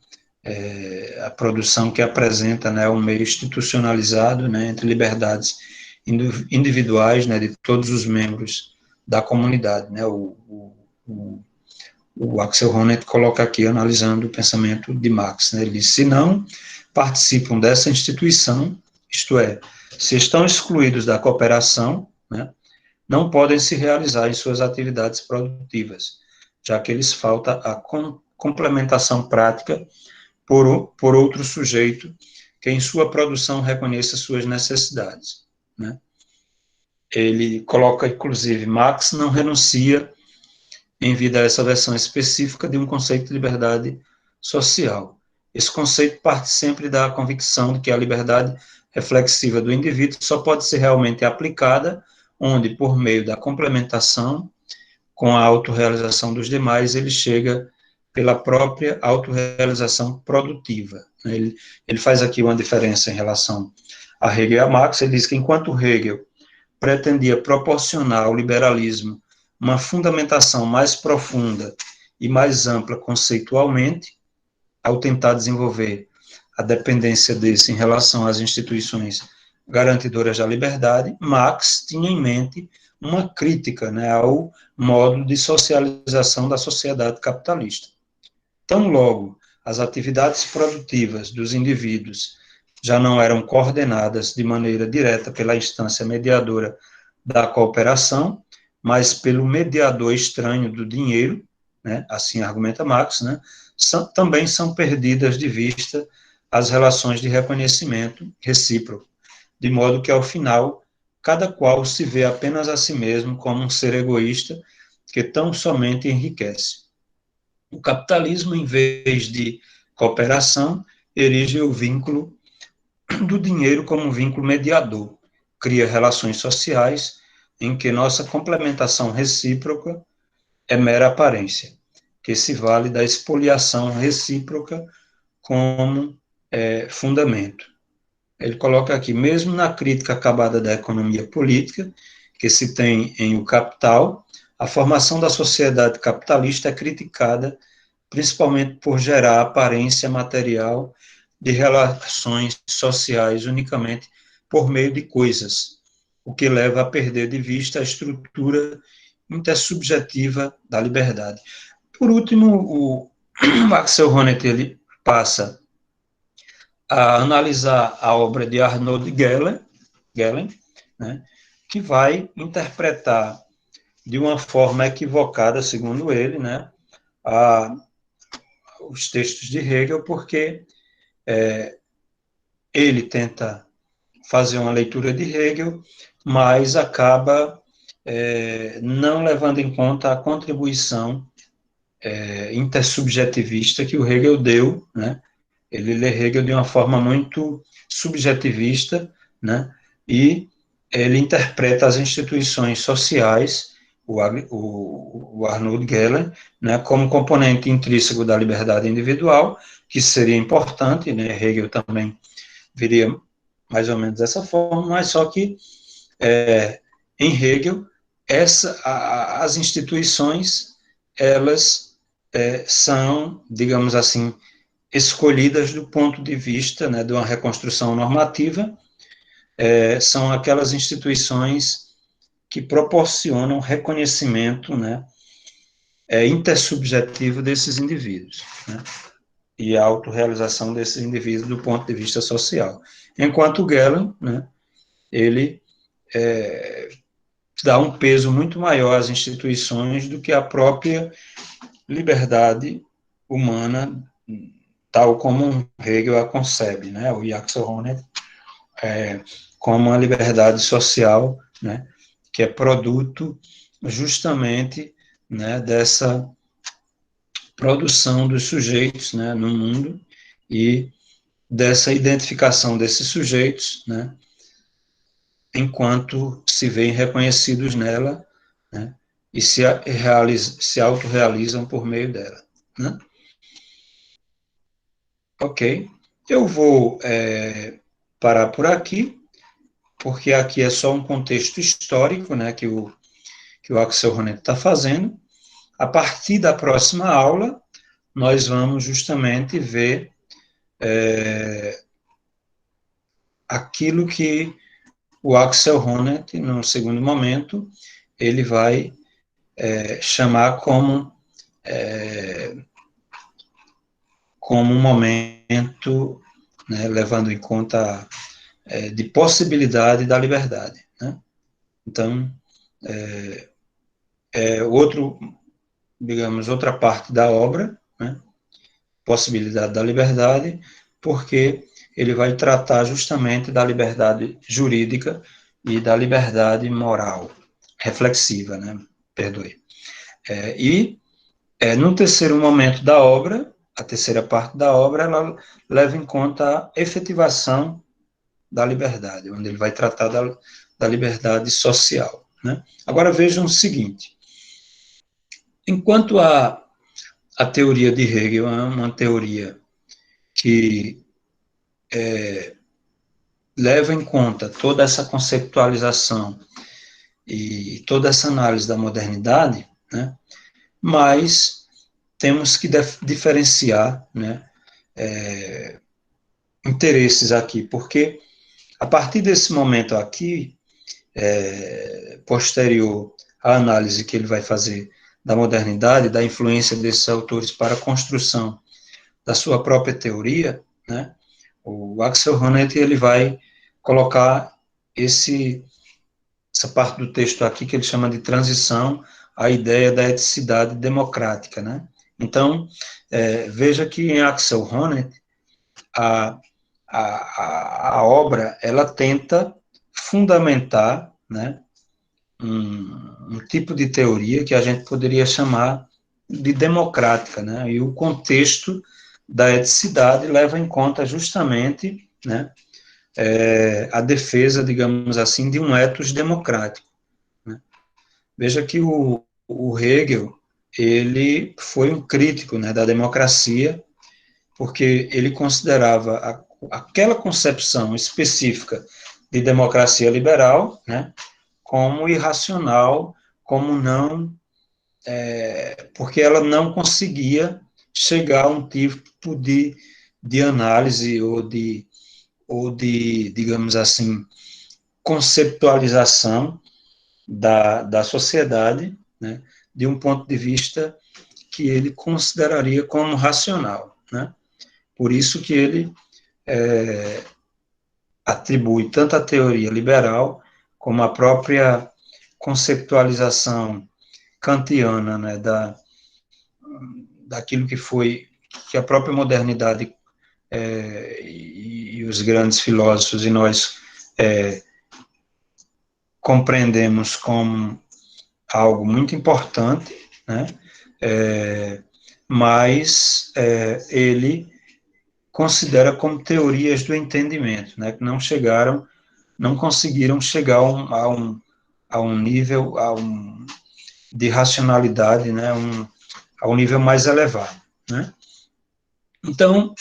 a produção que apresenta, né, um meio institucionalizado, né, entre liberdades individuais, né, de todos os membros da comunidade, né. O Axel Honneth coloca aqui, analisando o pensamento de Marx, né, ele diz: se não participam dessa instituição, isto é, se estão excluídos da cooperação, né, não podem se realizar em suas atividades produtivas, já que lhes falta a complementação prática por outro sujeito que em sua produção reconheça suas necessidades, né. Ele coloca, inclusive, Marx não renuncia em vida a essa versão específica de um conceito de liberdade social. Esse conceito parte sempre da convicção de que a liberdade reflexiva do indivíduo só pode ser realmente aplicada onde, por meio da complementação com a autorrealização dos demais, ele chega pela própria autorrealização produtiva. Ele faz aqui uma diferença em relação a Hegel e a Marx. Ele diz que enquanto Hegel pretendia proporcionar ao liberalismo uma fundamentação mais profunda e mais ampla conceitualmente, ao tentar desenvolver a dependência desse em relação às instituições garantidoras da liberdade, Marx tinha em mente uma crítica, né, ao modo de socialização da sociedade capitalista. Tão logo as atividades produtivas dos indivíduos já não eram coordenadas de maneira direta pela instância mediadora da cooperação, mas pelo mediador estranho do dinheiro, né, assim argumenta Marx, né, também são perdidas de vista as relações de reconhecimento recíproco, de modo que, ao final, cada qual se vê apenas a si mesmo como um ser egoísta que tão somente enriquece. O capitalismo, em vez de cooperação, erige o vínculo do dinheiro como um vínculo mediador, cria relações sociais em que nossa complementação recíproca é mera aparência, que se vale da expoliação recíproca como fundamento. Ele coloca aqui, mesmo na crítica acabada da economia política, que se tem em O Capital, a formação da sociedade capitalista é criticada principalmente por gerar aparência material de relações sociais unicamente por meio de coisas, o que leva a perder de vista a estrutura intersubjetiva da liberdade. Por último, o Axel Honneth ele passa a analisar a obra de Arnold Gehlen, né, que vai interpretar de uma forma equivocada, segundo ele, né, os textos de Hegel, porque ele tenta fazer uma leitura de Hegel, mas acaba não levando em conta a contribuição intersubjetivista que o Hegel deu, né? Ele lê Hegel de uma forma muito subjetivista, né? E ele interpreta as instituições sociais, o Arnold Gehlen, né, como componente intrínseco da liberdade individual, que seria importante, né? Hegel também viria mais ou menos dessa forma, mas só que em Hegel as instituições elas são, digamos assim, escolhidas do ponto de vista, né, de uma reconstrução normativa, são aquelas instituições que proporcionam reconhecimento, né, intersubjetivo desses indivíduos, né, e a autorrealização desses indivíduos do ponto de vista social. Enquanto Gehlen, né, ele dá um peso muito maior às instituições do que a própria liberdade humana, tal como Hegel a concebe, né, o Axel Honneth, como uma liberdade social, né, que é produto justamente, né, dessa produção dos sujeitos, né, no mundo e dessa identificação desses sujeitos, né, enquanto se veem reconhecidos nela, né, e se autorrealizam por meio dela, né? Ok, eu vou parar por aqui, porque aqui é só um contexto histórico, né, que o Axel Honneth está fazendo. A partir da próxima aula, nós vamos justamente ver aquilo que o Axel Honneth, no segundo momento, ele vai chamar como um momento, né, levando em conta de possibilidade da liberdade, né? Então, outra parte da obra, né, possibilidade da liberdade, porque ele vai tratar justamente da liberdade jurídica e da liberdade moral, reflexiva, né, perdoe. No terceiro momento da obra, a terceira parte da obra, ela leva em conta a efetivação da liberdade, onde ele vai tratar da liberdade social, né? Agora vejam o seguinte, enquanto a teoria de Hegel é uma teoria que leva em conta toda essa conceptualização e toda essa análise da modernidade, né, mas temos que diferenciar, né, interesses aqui, porque a partir desse momento aqui, posterior à análise que ele vai fazer da modernidade, da influência desses autores para a construção da sua própria teoria, né, o Axel Honneth ele vai colocar essa parte do texto aqui que ele chama de transição à ideia da eticidade democrática, né? Então, veja que em Axel Honneth a, a obra ela tenta fundamentar, né, um tipo de teoria que a gente poderia chamar de democrática, né? E o contexto da eticidade leva em conta justamente, né, a defesa, digamos assim, de um ethos democrático, né? Veja que o Hegel, ele foi um crítico, né, da democracia, porque ele considerava aquela concepção específica de democracia liberal, né, como irracional, como não, porque ela não conseguia chegar a um tipo de análise ou de, digamos assim, conceptualização da sociedade, né, de um ponto de vista que ele consideraria como racional, né? Por isso que ele atribui tanto a teoria liberal como a própria conceptualização kantiana, né, daquilo que a própria modernidade e os grandes filósofos e nós compreendemos como algo muito importante, né, mas ele considera como teorias do entendimento, né, que não conseguiram chegar a um nível, de racionalidade, né, a um nível mais elevado, né. Então,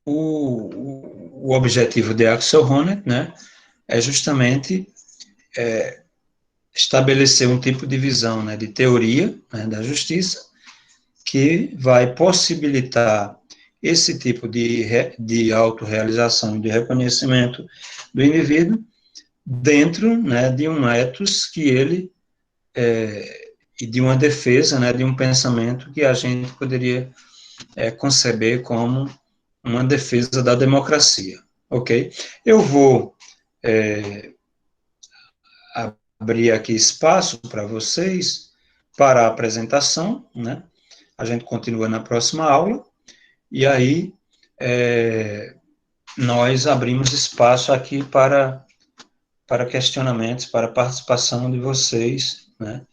o objetivo de Axel Honneth, né, é justamente estabelecer um tipo de visão, né, de teoria, né, da justiça, que vai possibilitar esse tipo de autorrealização e de reconhecimento do indivíduo dentro, né, de um ethos que ele, e de uma defesa, né, de um pensamento que a gente poderia conceber como uma defesa da democracia, ok? Eu vou abrir aqui espaço para vocês para a apresentação, né? A gente continua na próxima aula, e aí nós abrimos espaço aqui para questionamentos, para participação de vocês, né?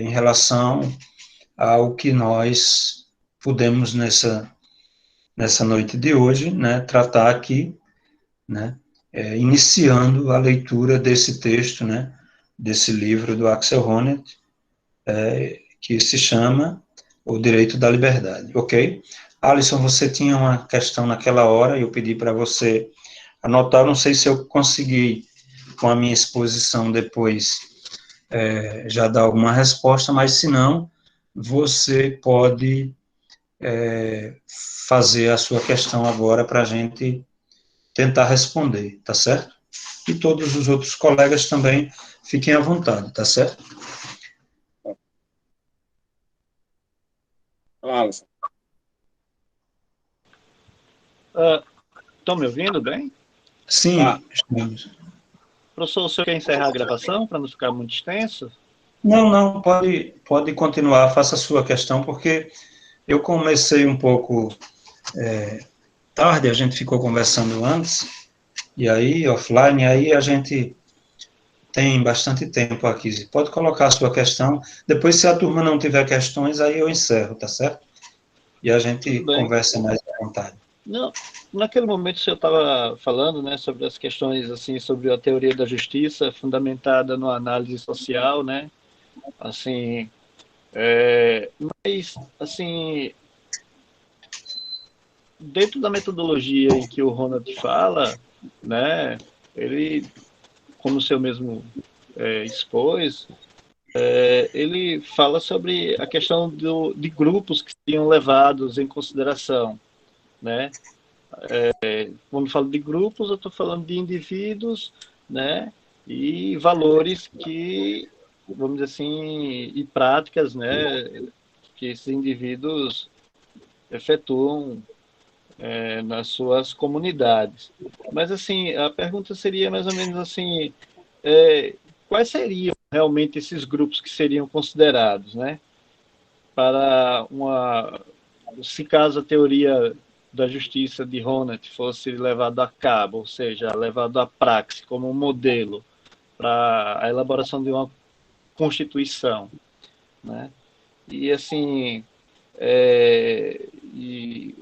Em relação ao que nós pudemos nessa noite de hoje, né, tratar aqui, né, iniciando a leitura desse texto, né, desse livro do Axel Honneth, que se chama O Direito da Liberdade, ok? Alisson, você tinha uma questão naquela hora, e eu pedi para você anotar, não sei se eu consegui, com a minha exposição depois, já dar alguma resposta, mas se não, você pode fazer a sua questão agora para a gente tentar responder, tá certo? E todos os outros colegas também fiquem à vontade, tá certo? Alisson. Estão me ouvindo bem? Sim, estamos. Professor, o senhor quer encerrar a gravação para não ficar muito extenso? Não, pode continuar, faça a sua questão, porque eu comecei um pouco tarde, a gente ficou conversando antes, e aí, offline, aí a gente tem bastante tempo aqui. Pode colocar a sua questão, depois se a turma não tiver questões, aí eu encerro, tá certo? E a gente Tudo bem. conversa mais à vontade. Não, naquele momento o senhor estava falando, né, sobre as questões, assim, sobre a teoria da justiça fundamentada numa análise social, né, assim, mas, assim, dentro da metodologia em que o Ronald fala, né, ele, como o senhor mesmo expôs, ele fala sobre a questão de grupos que seriam levados em consideração, né? Quando falo de grupos, eu estou falando de indivíduos, né? E valores que, vamos dizer assim, e práticas, né? que esses indivíduos efetuam nas suas comunidades. Mas, assim, a pergunta seria mais ou menos assim, quais seriam realmente esses grupos que seriam considerados, né? Para se caso a teoria da justiça de Honneth fosse levada a cabo, ou seja, levado à prática como um modelo para a elaboração de uma constituição, né? E assim, e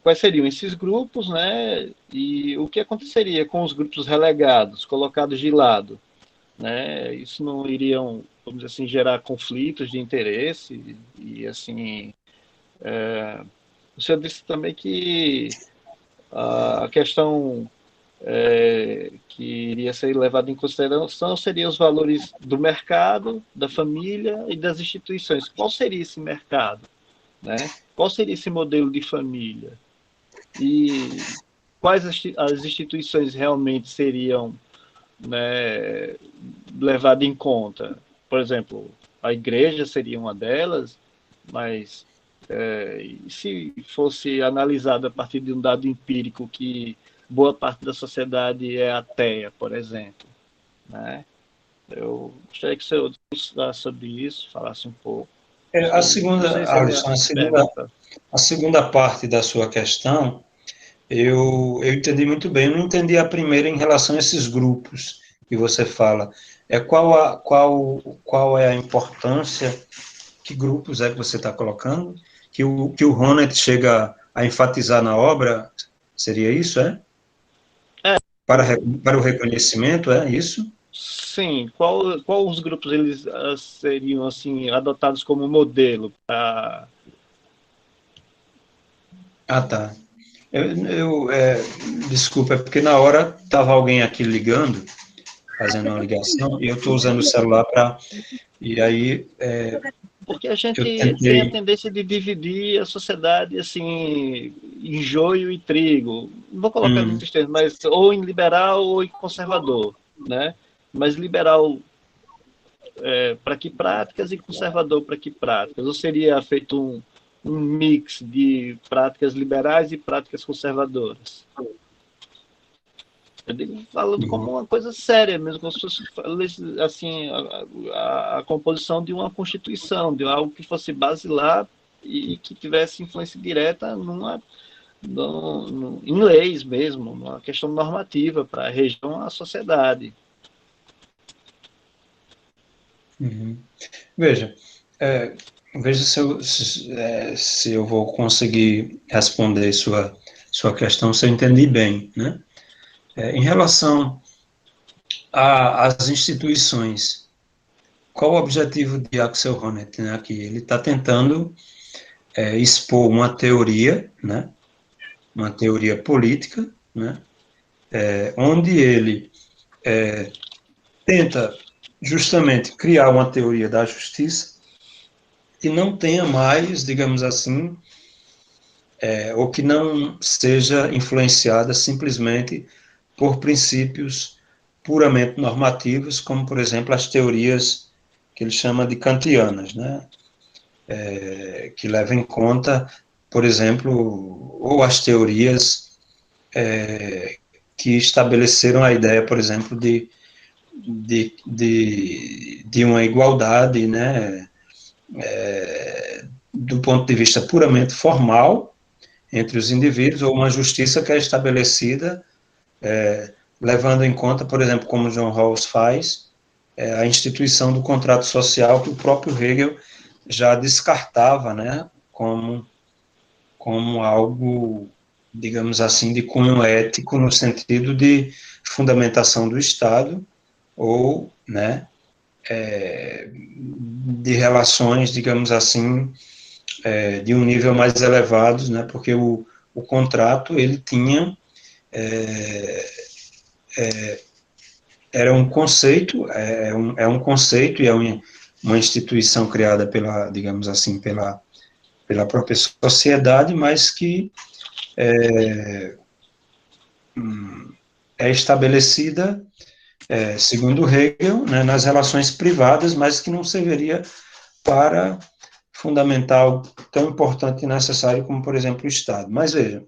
quais seriam esses grupos, né? E o que aconteceria com os grupos relegados, colocados de lado, né? Isso não iriam, vamos dizer assim, gerar conflitos de interesse e assim, o senhor disse também que a questão que iria ser levada em consideração seria os valores do mercado, da família e das instituições. Qual seria esse mercado, né? Qual seria esse modelo de família? E quais as instituições realmente seriam, né, levadas em conta? Por exemplo, a igreja seria uma delas, mas se fosse analisado a partir de um dado empírico que boa parte da sociedade é ateia, por exemplo, né? Eu gostaria que o senhor discutisse sobre isso, falasse um pouco. A segunda, Alisson, a segunda parte da sua questão, eu entendi muito bem. Eu não entendi a primeira em relação a esses grupos que você fala. Qual é a importância, que grupos é que você está colocando, que o Honneth chega a enfatizar na obra, seria isso, é? Para o reconhecimento, é isso? Sim. Qual os grupos eles seriam assim adotados como modelo para... Tá. Desculpa, é porque na hora estava alguém aqui ligando, fazendo uma ligação, e eu estou usando o celular para... E aí... Porque a gente eu tem a tentei... tendência de dividir a sociedade assim em joio e trigo. Não vou colocar muitos termos, mas ou em liberal ou em conservador, né? Mas liberal para que práticas e conservador para que práticas? Ou seria feito um mix de práticas liberais e práticas conservadoras? Eu digo falando como uma coisa séria mesmo, como se fosse assim, a composição de uma constituição, de algo que fosse basilar e que tivesse influência direta em leis mesmo, uma questão normativa para a região, a sociedade. Veja, veja se eu vou conseguir responder sua questão, se eu entendi bem, né? Em relação às instituições, qual o objetivo de Axel Honneth, né? Aqui ele está tentando expor uma teoria, né? Uma teoria política, né? Onde ele tenta justamente criar uma teoria da justiça que não tenha mais, digamos assim, ou que não seja influenciada simplesmente por princípios puramente normativos, como, por exemplo, as teorias que ele chama de kantianas, né? Que levam em conta, por exemplo, ou as teorias que estabeleceram a ideia, por exemplo, de uma igualdade, né? Do ponto de vista puramente formal entre os indivíduos, ou uma justiça que é estabelecida levando em conta, por exemplo, como John Rawls faz, a instituição do contrato social, que o próprio Hegel já descartava, né, como algo, digamos assim, de cunho ético, no sentido de fundamentação do Estado, ou, né, de relações, digamos assim, de um nível mais elevado, né, porque o contrato, ele tinha... era um conceito, um conceito e uma instituição criada pela, digamos assim, pela própria sociedade, mas que é estabelecida, segundo Hegel, né, nas relações privadas, mas que não serviria para fundamentar algo tão importante e necessário como, por exemplo, o Estado. Mas veja,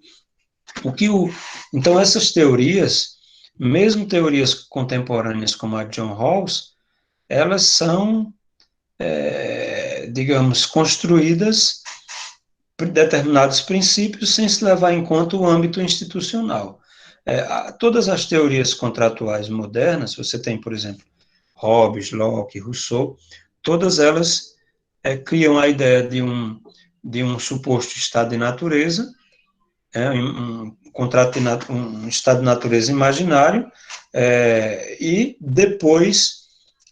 então essas teorias, mesmo teorias contemporâneas como a de John Rawls, elas são, digamos, construídas por determinados princípios sem se levar em conta o âmbito institucional. Todas as teorias contratuais modernas, você tem, por exemplo, Hobbes, Locke, Rousseau, todas elas criam a ideia de um suposto estado de natureza, um estado de natureza imaginário, e depois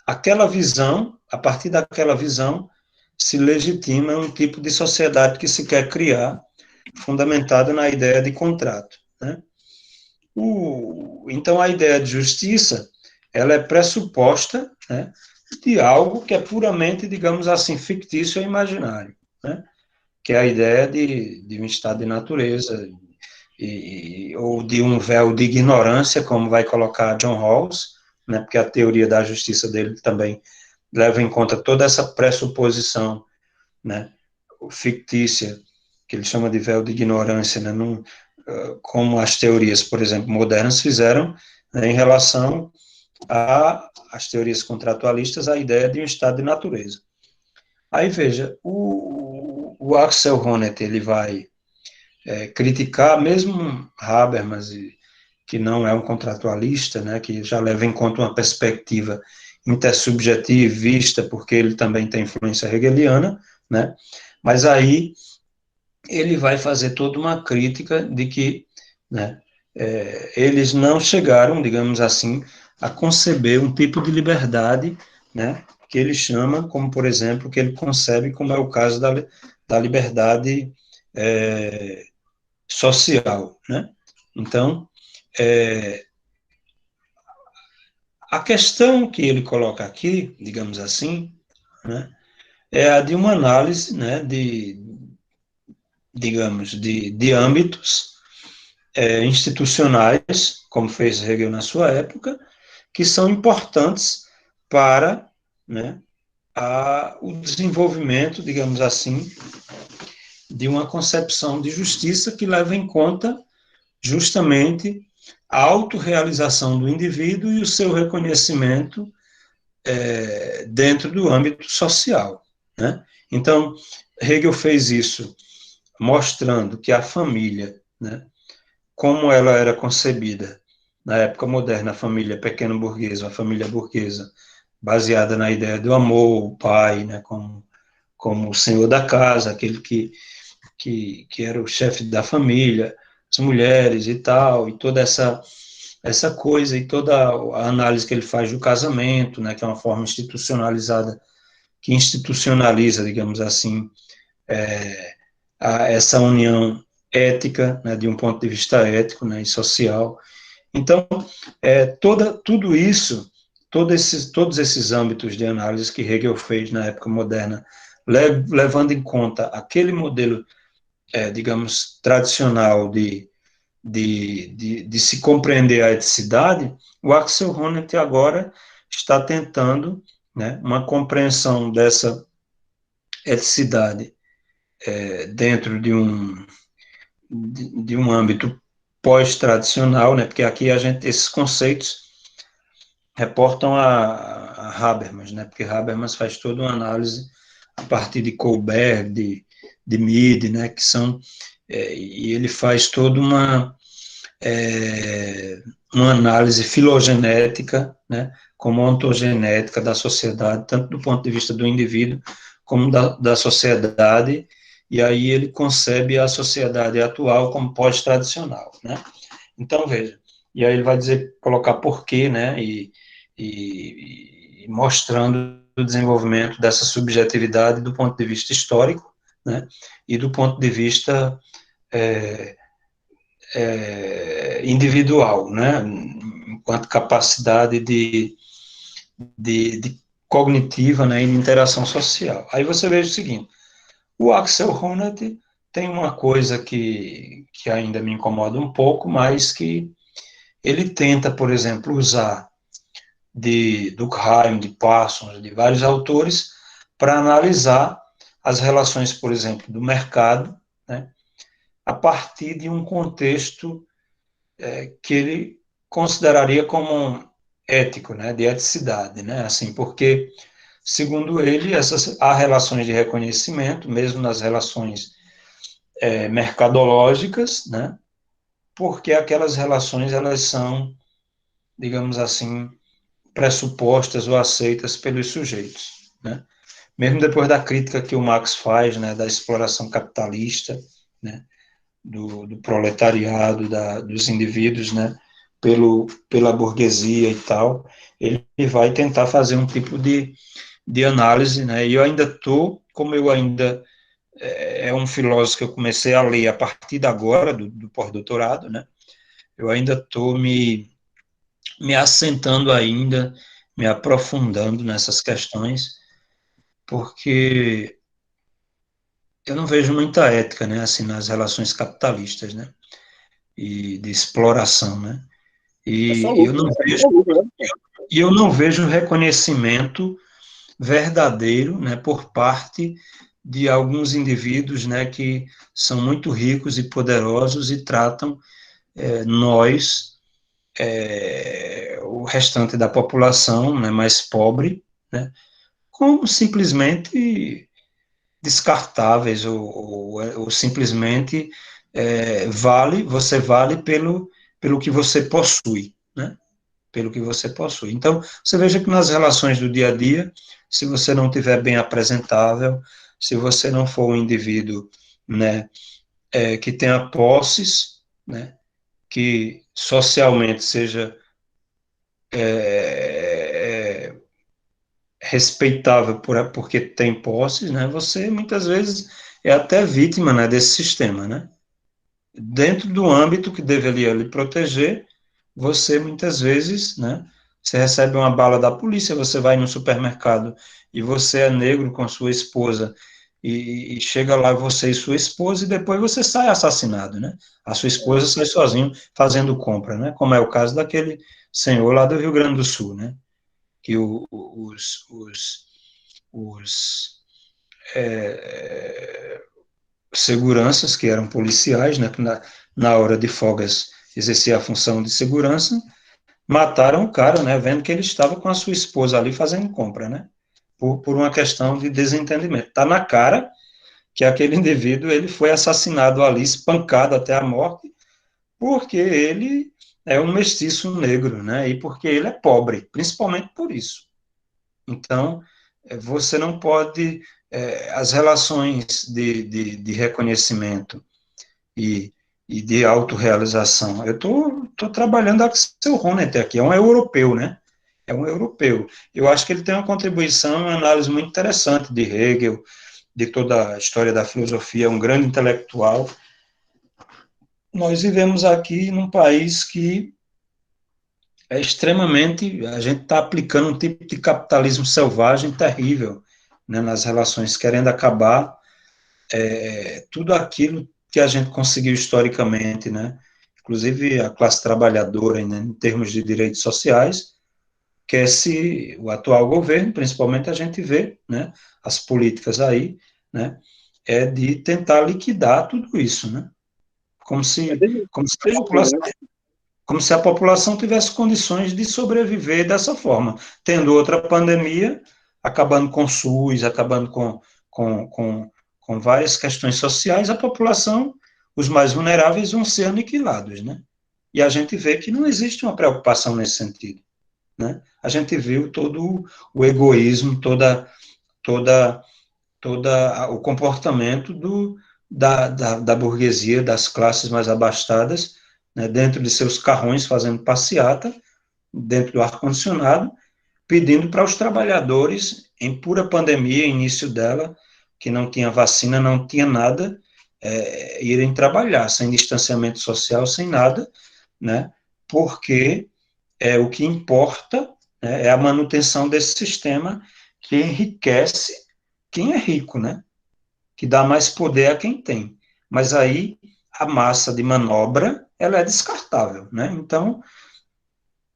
aquela visão, a partir daquela visão, se legitima um tipo de sociedade que se quer criar, fundamentada na ideia de contrato, né? Então, a ideia de justiça, ela é pressuposta, né, de algo que é puramente, digamos assim, fictício ou imaginário, né? Que é a ideia de um estado de natureza, ou de um véu de ignorância, como vai colocar John Rawls, né, porque a teoria da justiça dele também leva em conta toda essa pressuposição, né, fictícia, que ele chama de véu de ignorância, né, como as teorias, por exemplo, modernas fizeram, né, em relação às teorias contratualistas, a ideia de um estado de natureza. Aí, veja, o Axel Honneth, ele vai criticar, mesmo Habermas, que não é um contratualista, né, que já leva em conta uma perspectiva intersubjetivista, porque ele também tem influência hegeliana, né, mas aí ele vai fazer toda uma crítica de que, né, eles não chegaram, digamos assim, a conceber um tipo de liberdade, né, que ele chama, como, por exemplo, que ele concebe, como é o caso da liberdade social, né? Então, a questão que ele coloca aqui, digamos assim, né, é a de uma análise, né, digamos, de âmbitos institucionais, como fez Hegel na sua época, que são importantes para, né, o desenvolvimento, digamos assim, de uma concepção de justiça que leva em conta justamente a autorrealização do indivíduo e o seu reconhecimento dentro do âmbito social, né? Então, Hegel fez isso mostrando que a família, né, como ela era concebida na época moderna, a família pequeno-burguesa, a família burguesa, baseada na ideia do amor, o pai, né, como o senhor da casa, aquele que era o chefe da família, as mulheres e tal, e toda essa coisa e toda a análise que ele faz do casamento, né, que é uma forma institucionalizada, que institucionaliza, digamos assim, essa união ética, né, de um ponto de vista ético, né, e social. Então, tudo isso, todos esses âmbitos de análise que Hegel fez na época moderna, levando em conta aquele modelo, digamos, tradicional de se compreender a eticidade, o Axel Honneth agora está tentando, né, uma compreensão dessa eticidade dentro de um âmbito pós-tradicional, né, porque aqui esses conceitos reportam a Habermas, né, porque Habermas faz toda uma análise a partir de Kohlberg, de Mead, né, que são, e ele faz toda uma análise filogenética, né, como ontogenética da sociedade, tanto do ponto de vista do indivíduo, como da sociedade, e aí ele concebe a sociedade atual como pós-tradicional, né. Então, veja, e aí ele vai colocar porquê, né, e mostrando o desenvolvimento dessa subjetividade do ponto de vista histórico, né, e do ponto de vista individual, né, enquanto capacidade de cognitiva, né, e de interação social. Aí você veja o seguinte, o Axel Honneth tem uma coisa que ainda me incomoda um pouco, mas que ele tenta, por exemplo, usar de Durkheim, de Parsons, de vários autores, para analisar as relações, por exemplo, do mercado, né, a partir de um contexto que ele consideraria como ético, né, de eticidade, né, assim, porque, segundo ele, há relações de reconhecimento, mesmo nas relações mercadológicas, né, porque aquelas relações, elas são, digamos assim, pressupostas ou aceitas pelos sujeitos, né, mesmo depois da crítica que o Marx faz, né, da exploração capitalista, né, do proletariado, dos indivíduos, né, pela burguesia e tal, ele vai tentar fazer um tipo de análise, né, e eu ainda estou, como eu ainda é um filósofo que eu comecei a ler a partir de agora, do pós-doutorado, né, eu ainda estou me assentando ainda, me aprofundando nessas questões, porque eu não vejo muita ética, né, assim, nas relações capitalistas, né, e de exploração, né, É só e eu lucro, não né? É vejo, só lucro, né? e eu não vejo reconhecimento verdadeiro, né, por parte de alguns indivíduos, né, que são muito ricos e poderosos e tratam nós, o restante da população, né, mais pobre, né, como simplesmente descartáveis ou simplesmente você vale pelo que você possui, né? Pelo que você possui. Então, você veja que nas relações do dia a dia, se você não tiver bem apresentável, se você não for um indivíduo, né, que tenha posses, né, que socialmente seja é, respeitável porque tem posses, né, você muitas vezes é até vítima, né, desse sistema, né? Dentro do âmbito que deveria lhe proteger, você muitas vezes, né, você recebe uma bala da polícia, você vai no supermercado e você é negro com sua esposa e chega lá você e sua esposa e depois você sai assassinado, né? A sua esposa sai sozinho fazendo compra, né? Como é o caso daquele senhor lá do Rio Grande do Sul, né? Que os seguranças, que eram policiais, né, que na hora de folgas exercia a função de segurança, mataram o cara, né, vendo que ele estava com a sua esposa ali fazendo compra, né, por uma questão de desentendimento. Está na cara que aquele indivíduo ele foi assassinado ali, espancado até a morte, porque ele é um mestiço negro, né, e porque ele é pobre, principalmente por isso. Então, você não pode, as relações de reconhecimento e de autorrealização. Eu tô trabalhando com o Axel Honneth aqui, é um europeu, né? É um europeu. Eu acho que ele tem uma contribuição, uma análise muito interessante de Hegel, de toda a história da filosofia, é um grande intelectual. Nós vivemos aqui num país que é extremamente, a gente está aplicando um tipo de capitalismo selvagem terrível, né, nas relações, querendo acabar tudo aquilo que a gente conseguiu historicamente, né, inclusive a classe trabalhadora, né, em termos de direitos sociais, o atual governo, principalmente a gente vê, né, as políticas aí, né, é de tentar liquidar tudo isso, né, como se, como se a Desde tudo, população né? como se a população tivesse condições de sobreviver dessa forma, tendo outra pandemia, acabando com o SUS, acabando com, com, com várias questões sociais, a população, os mais vulneráveis, vão ser aniquilados, né? E a gente vê que não existe uma preocupação nesse sentido, né? A gente viu todo o egoísmo, toda, toda o comportamento da burguesia, das classes mais abastadas, né, dentro de seus carrões, fazendo passeata, dentro do ar-condicionado, pedindo para os trabalhadores, em pura pandemia, início dela, que não tinha vacina, não tinha nada, irem trabalhar, sem distanciamento social, sem nada, né, porque o que importa, né, é a manutenção desse sistema que enriquece quem é rico, né, que dá mais poder a quem tem. Mas aí a massa de manobra, ela é descartável, né? Então,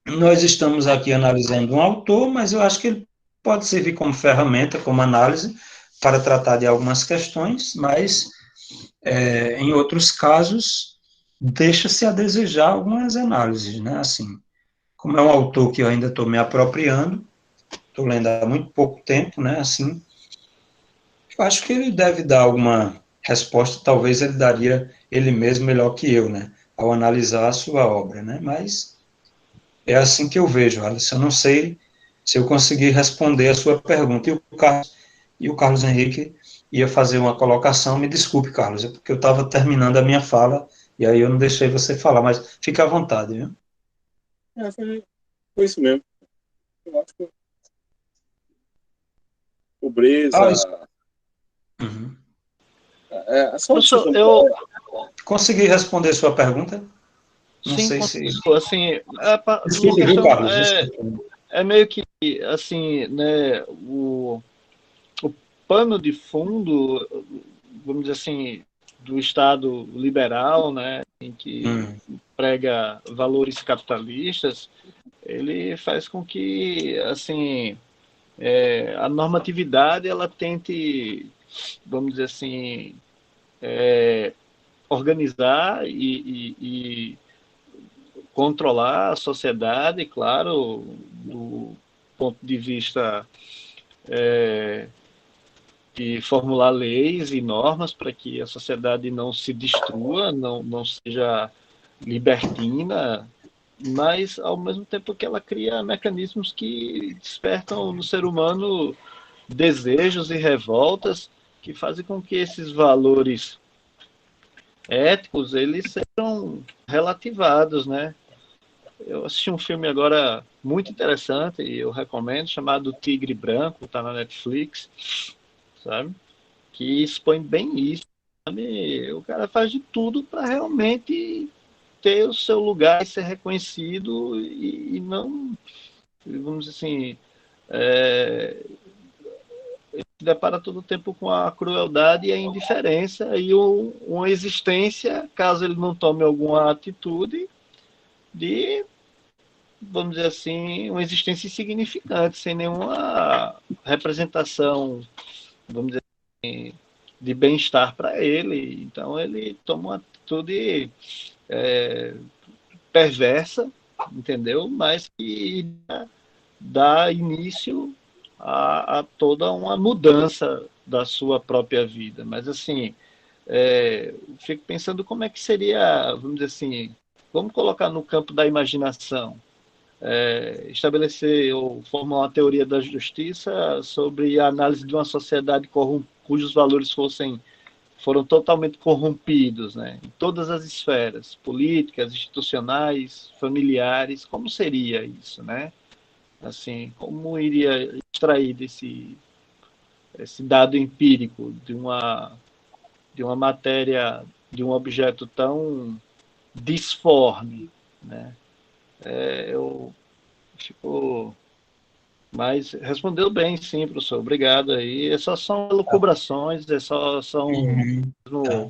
nós estamos aqui analisando um autor, mas eu acho que ele pode servir como ferramenta, como análise, para tratar de algumas questões, mas, em outros casos, deixa-se a desejar algumas análises, né? Assim, como é um autor que eu ainda estou me apropriando, estou lendo há muito pouco tempo, né? Assim, eu acho que ele deve dar alguma resposta, talvez ele daria ele mesmo melhor que eu, né? Ao analisar a sua obra, né? Mas é assim que eu vejo, Alice. Eu não sei se eu conseguir responder a sua pergunta. E o Carlos Henrique ia fazer uma colocação. Me desculpe, Carlos, é porque eu estava terminando a minha fala e aí eu não deixei você falar, mas fique à vontade, viu? Foi isso mesmo. Eu acho que pobreza. Carlos, uhum. Só uma Professor, questão. Consegui responder sua pergunta? Não sim, sei se... assim, minha Desculpe, viu, questão Carlos? Desculpe. é meio que, assim, né, o pano de fundo, vamos dizer assim, do Estado liberal, né, em que prega valores capitalistas, ele faz com que, assim, a normatividade ela tente, vamos dizer assim, organizar e controlar a sociedade, claro, do ponto de vista de formular leis e normas para que a sociedade não se destrua, não seja libertina, mas ao mesmo tempo que ela cria mecanismos que despertam no ser humano desejos e revoltas que fazem com que esses valores éticos eles sejam relativados, né? Eu assisti um filme agora muito interessante e eu recomendo, chamado Tigre Branco, está na Netflix, sabe? Que expõe bem isso, sabe? O cara faz de tudo para realmente ter o seu lugar e ser reconhecido e não, vamos dizer assim, se depara todo o tempo com a crueldade e a indiferença e uma existência, caso ele não tome alguma atitude, de, vamos dizer assim, uma existência insignificante, sem nenhuma representação, vamos dizer assim, de bem-estar para ele. Então ele toma uma atitude perversa, entendeu? Mas que dá início a toda uma mudança da sua própria vida. Mas assim, fico pensando como é que seria, vamos dizer assim, vamos colocar no campo da imaginação, estabelecer ou formar uma teoria da justiça sobre a análise de uma sociedade cujos valores foram totalmente corrompidos, né? Em todas as esferas, políticas, institucionais, familiares, como seria isso, né? Assim, como iria extrair esse dado empírico de uma matéria, de um objeto tão disforme, né? Eu fico... Mas respondeu bem, sim, professor. Obrigado aí. Essas são elucubrações, são... Tá.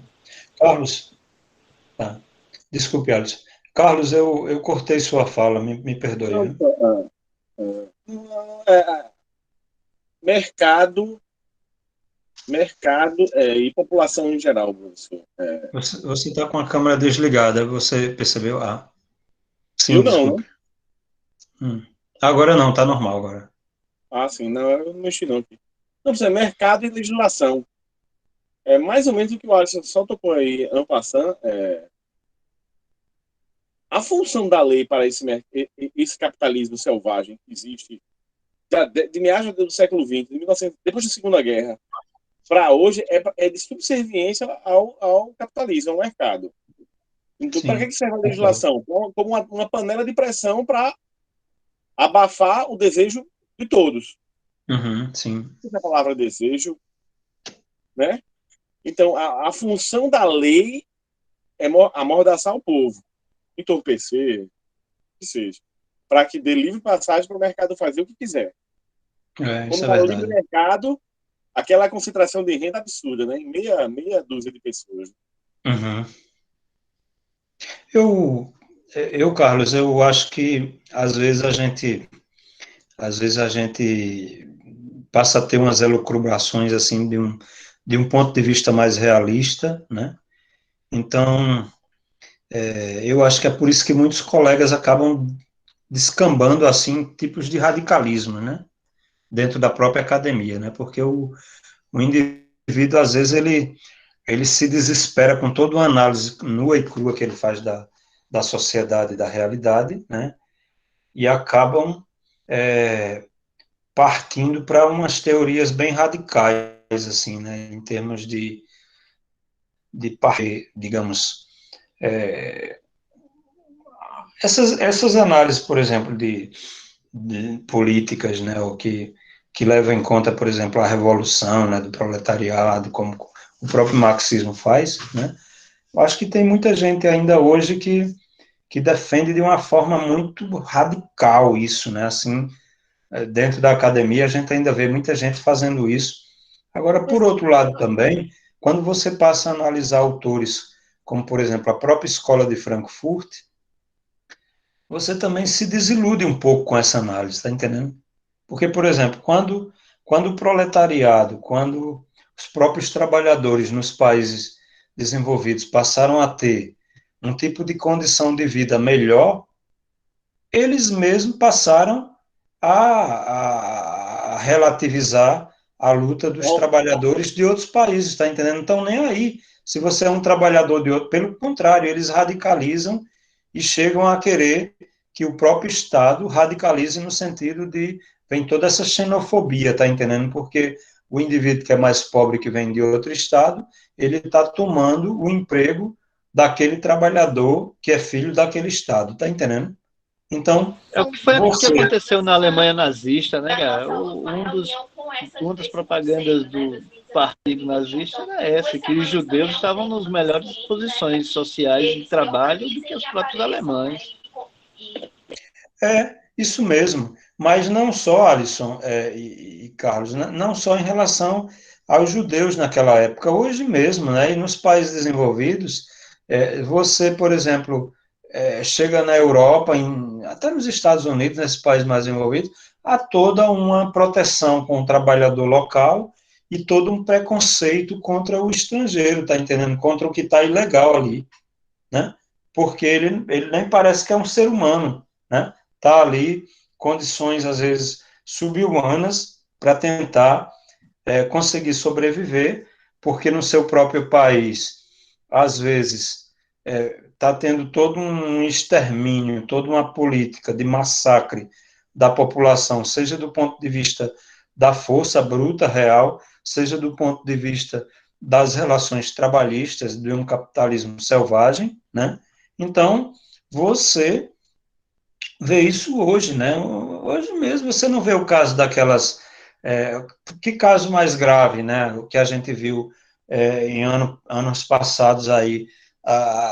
Carlos, tá. Desculpe, Alisson. Carlos, eu cortei sua fala, me perdoe, Não, viu? mercado, e população em geral, professor. Você está com a câmera desligada, você percebeu? Ah, sim, Eu não, desculpe. né? Agora não, tá normal agora. Ah, sim, não, eu não mexi não aqui. Não, professor, mercado e legislação. É mais ou menos o que o Alisson só tocou aí, ano passando. A função da lei para esse capitalismo selvagem que existe de meados do século XX, de 1900, depois da Segunda Guerra, para hoje, é de subserviência ao capitalismo, ao mercado. Então, para Sim, que serve a concordo. legislação? Como uma panela de pressão para abafar o desejo de todos. Sim. Essa palavra desejo, né? Então, a função da lei é amordaçar o povo, entorpecer, que seja, para que dê livre passagem para o mercado fazer o que quiser. Isso Quando é fala livre verdade. mercado, aquela concentração de renda absurda, né? Em meia dúzia de pessoas. Uhum. Carlos, eu acho que às vezes a gente passa a ter umas elucubrações, assim, de um ponto de vista mais realista, né? Então, eu acho que é por isso que muitos colegas acabam descambando, assim, tipos de radicalismo, né? Dentro da própria academia, né? Porque o indivíduo, às vezes, ele se desespera com toda uma análise nua e crua que ele faz da sociedade e da realidade, né? E acabam partindo para umas teorias bem radicais, assim, né? Em termos digamos, essas análises, por exemplo, de políticas, né? O que levam em conta, por exemplo, a revolução, né, do proletariado, como o próprio marxismo faz, né? Eu acho que tem muita gente ainda hoje que defende de uma forma muito radical isso, né? Assim, dentro da academia a gente ainda vê muita gente fazendo isso. Agora, por outro lado também, quando você passa a analisar autores como, por exemplo, a própria Escola de Frankfurt, você também se desilude um pouco com essa análise, está entendendo? Porque, por exemplo, quando o proletariado, quando os próprios trabalhadores nos países desenvolvidos passaram a ter um tipo de condição de vida melhor, eles mesmos passaram a relativizar a luta dos trabalhadores de outros países, está entendendo? Então, nem aí, se você é um trabalhador de outro, pelo contrário, eles radicalizam e chegam a querer que o próprio Estado radicalize no sentido de, vem toda essa xenofobia, está entendendo? Porque o indivíduo que é mais pobre, que vem de outro Estado, ele está tomando o emprego daquele trabalhador que é filho daquele Estado, está entendendo? Então, É o que foi o que você. aconteceu na Alemanha nazista, né, cara? Uma das propagandas do partido nazista era essa, que os judeus estavam nas melhores posições sociais de trabalho do que os próprios alemães. Isso mesmo. Mas não só, Alisson e Carlos, né? Não só em relação aos judeus naquela época, hoje mesmo, né? E nos países desenvolvidos, você, por exemplo, chega na Europa, até nos Estados Unidos, nesses países mais desenvolvidos, há toda uma proteção com o trabalhador local e todo um preconceito contra o estrangeiro, tá entendendo? Contra o que está ilegal ali, né? Porque ele nem parece que é um ser humano, né? Tá ali, condições às vezes subhumanas para tentar conseguir sobreviver, porque no seu próprio país, às vezes, está tendo todo um extermínio, toda uma política de massacre da população, seja do ponto de vista da força bruta real, seja do ponto de vista das relações trabalhistas, de um capitalismo selvagem, né? Então, você vê isso hoje, né? Hoje mesmo você não vê o caso daquelas. Que caso mais grave, né? O que a gente viu em anos passados aí,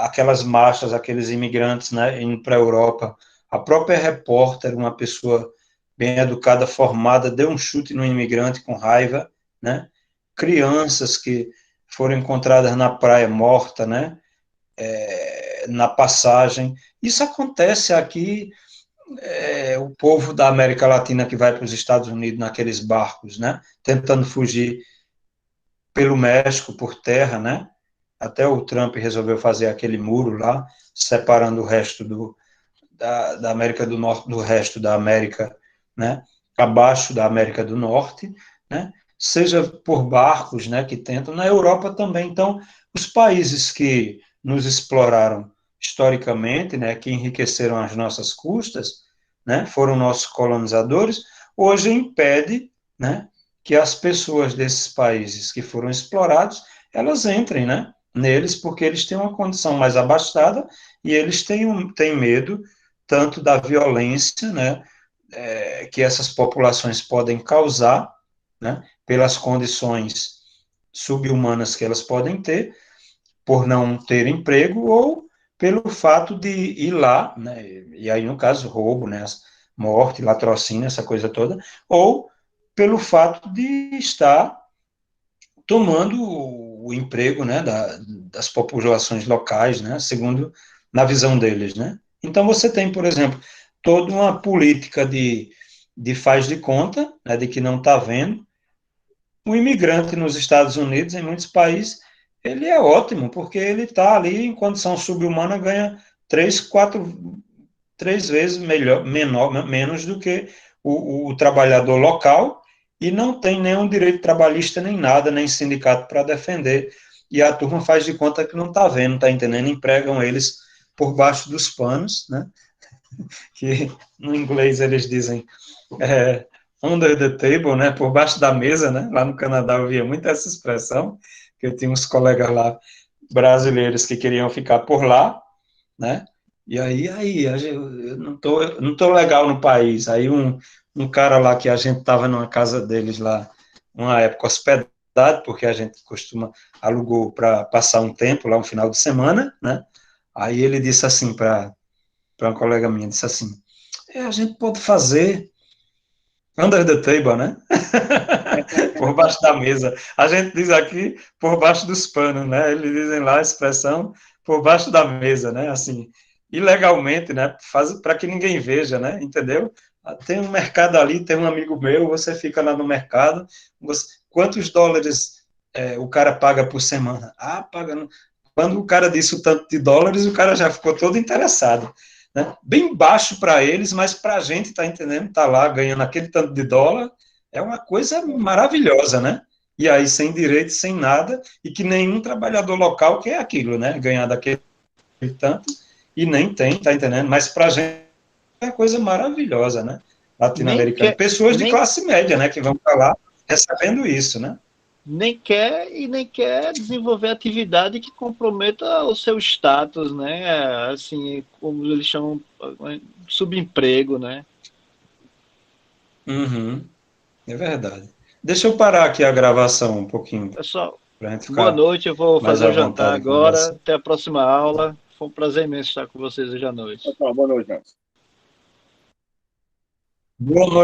aquelas marchas, aqueles imigrantes, né, indo para a Europa. A própria repórter, uma pessoa bem educada, formada, deu um chute no imigrante com raiva, né? Crianças que foram encontradas na praia morta, né? Na passagem. Isso acontece aqui, o povo da América Latina que vai para os Estados Unidos naqueles barcos, né? Tentando fugir pelo México por terra, né? Até o Trump resolveu fazer aquele muro lá, separando o resto da América do Norte do resto da América, né? Abaixo da América do Norte, né? Seja por barcos, né? Que tentam. Na Europa também. Então, os países que nos exploraram historicamente, né? Que enriqueceram as nossas custas, né? Foram nossos colonizadores. Hoje impede, né? Que as pessoas desses países que foram explorados, elas entrem, né? Neles, porque eles têm uma condição mais abastada e eles têm medo tanto da violência, né, que essas populações podem causar, né, pelas condições subhumanas que elas podem ter, por não ter emprego, ou pelo fato de ir lá, né, e aí no caso roubo, né, morte, latrocínio, essa coisa toda, ou pelo fato de estar tomando o emprego, né, das populações locais, né, segundo na visão deles, né. Então você tem, por exemplo, toda uma política de faz de conta, né, de que não está vendo, o imigrante nos Estados Unidos, em muitos países, ele é ótimo, porque ele está ali em condição subhumana, ganha 3 vezes menos do que o trabalhador local, e não tem nenhum direito trabalhista, nem nada, nem sindicato para defender, e a turma faz de conta que não está vendo, não está entendendo, empregam eles por baixo dos panos, né? Que no inglês eles dizem under the table, né? Por baixo da mesa, né? Lá no Canadá eu via muito essa expressão, que eu tinha uns colegas lá brasileiros que queriam ficar por lá, né? E aí eu não tô legal no país. Aí um cara lá que a gente estava numa casa deles lá, uma época hospedado, porque a gente costuma alugou para passar um tempo lá, um final de semana, né? Aí ele disse assim para uma colega minha, disse assim, a gente pode fazer under the table, né? Por baixo da mesa. A gente diz aqui por baixo dos panos, né? Eles dizem lá a expressão por baixo da mesa, né? Assim, ilegalmente, né? Faz para que ninguém veja, né? Entendeu? Tem um mercado ali, tem um amigo meu, você fica lá no mercado, quantos dólares o cara paga por semana? Paga. Quando o cara disse o tanto de dólares, o cara já ficou todo interessado. Né? Bem baixo para eles, mas para a gente, tá entendendo? Tá lá ganhando aquele tanto de dólar, é uma coisa maravilhosa, né? E aí, sem direito, sem nada, e que nenhum trabalhador local quer aquilo, né? Ganhar daquele tanto, e nem tem, tá entendendo? Mas para a gente é uma coisa maravilhosa, né? Latino-americana. Pessoas de classe média, né? Que vão para lá recebendo isso, né? Nem quer desenvolver atividade que comprometa o seu status, né? Assim, como eles chamam, subemprego, né? Uhum, é verdade. Deixa eu parar aqui a gravação um pouquinho, Pessoal, para a gente boa ficar noite. Eu vou mais fazer à o jantar vontade agora. conversando. Até a próxima aula. Foi um prazer imenso estar com vocês hoje à noite. Boa noite, Nelson. Boa noite.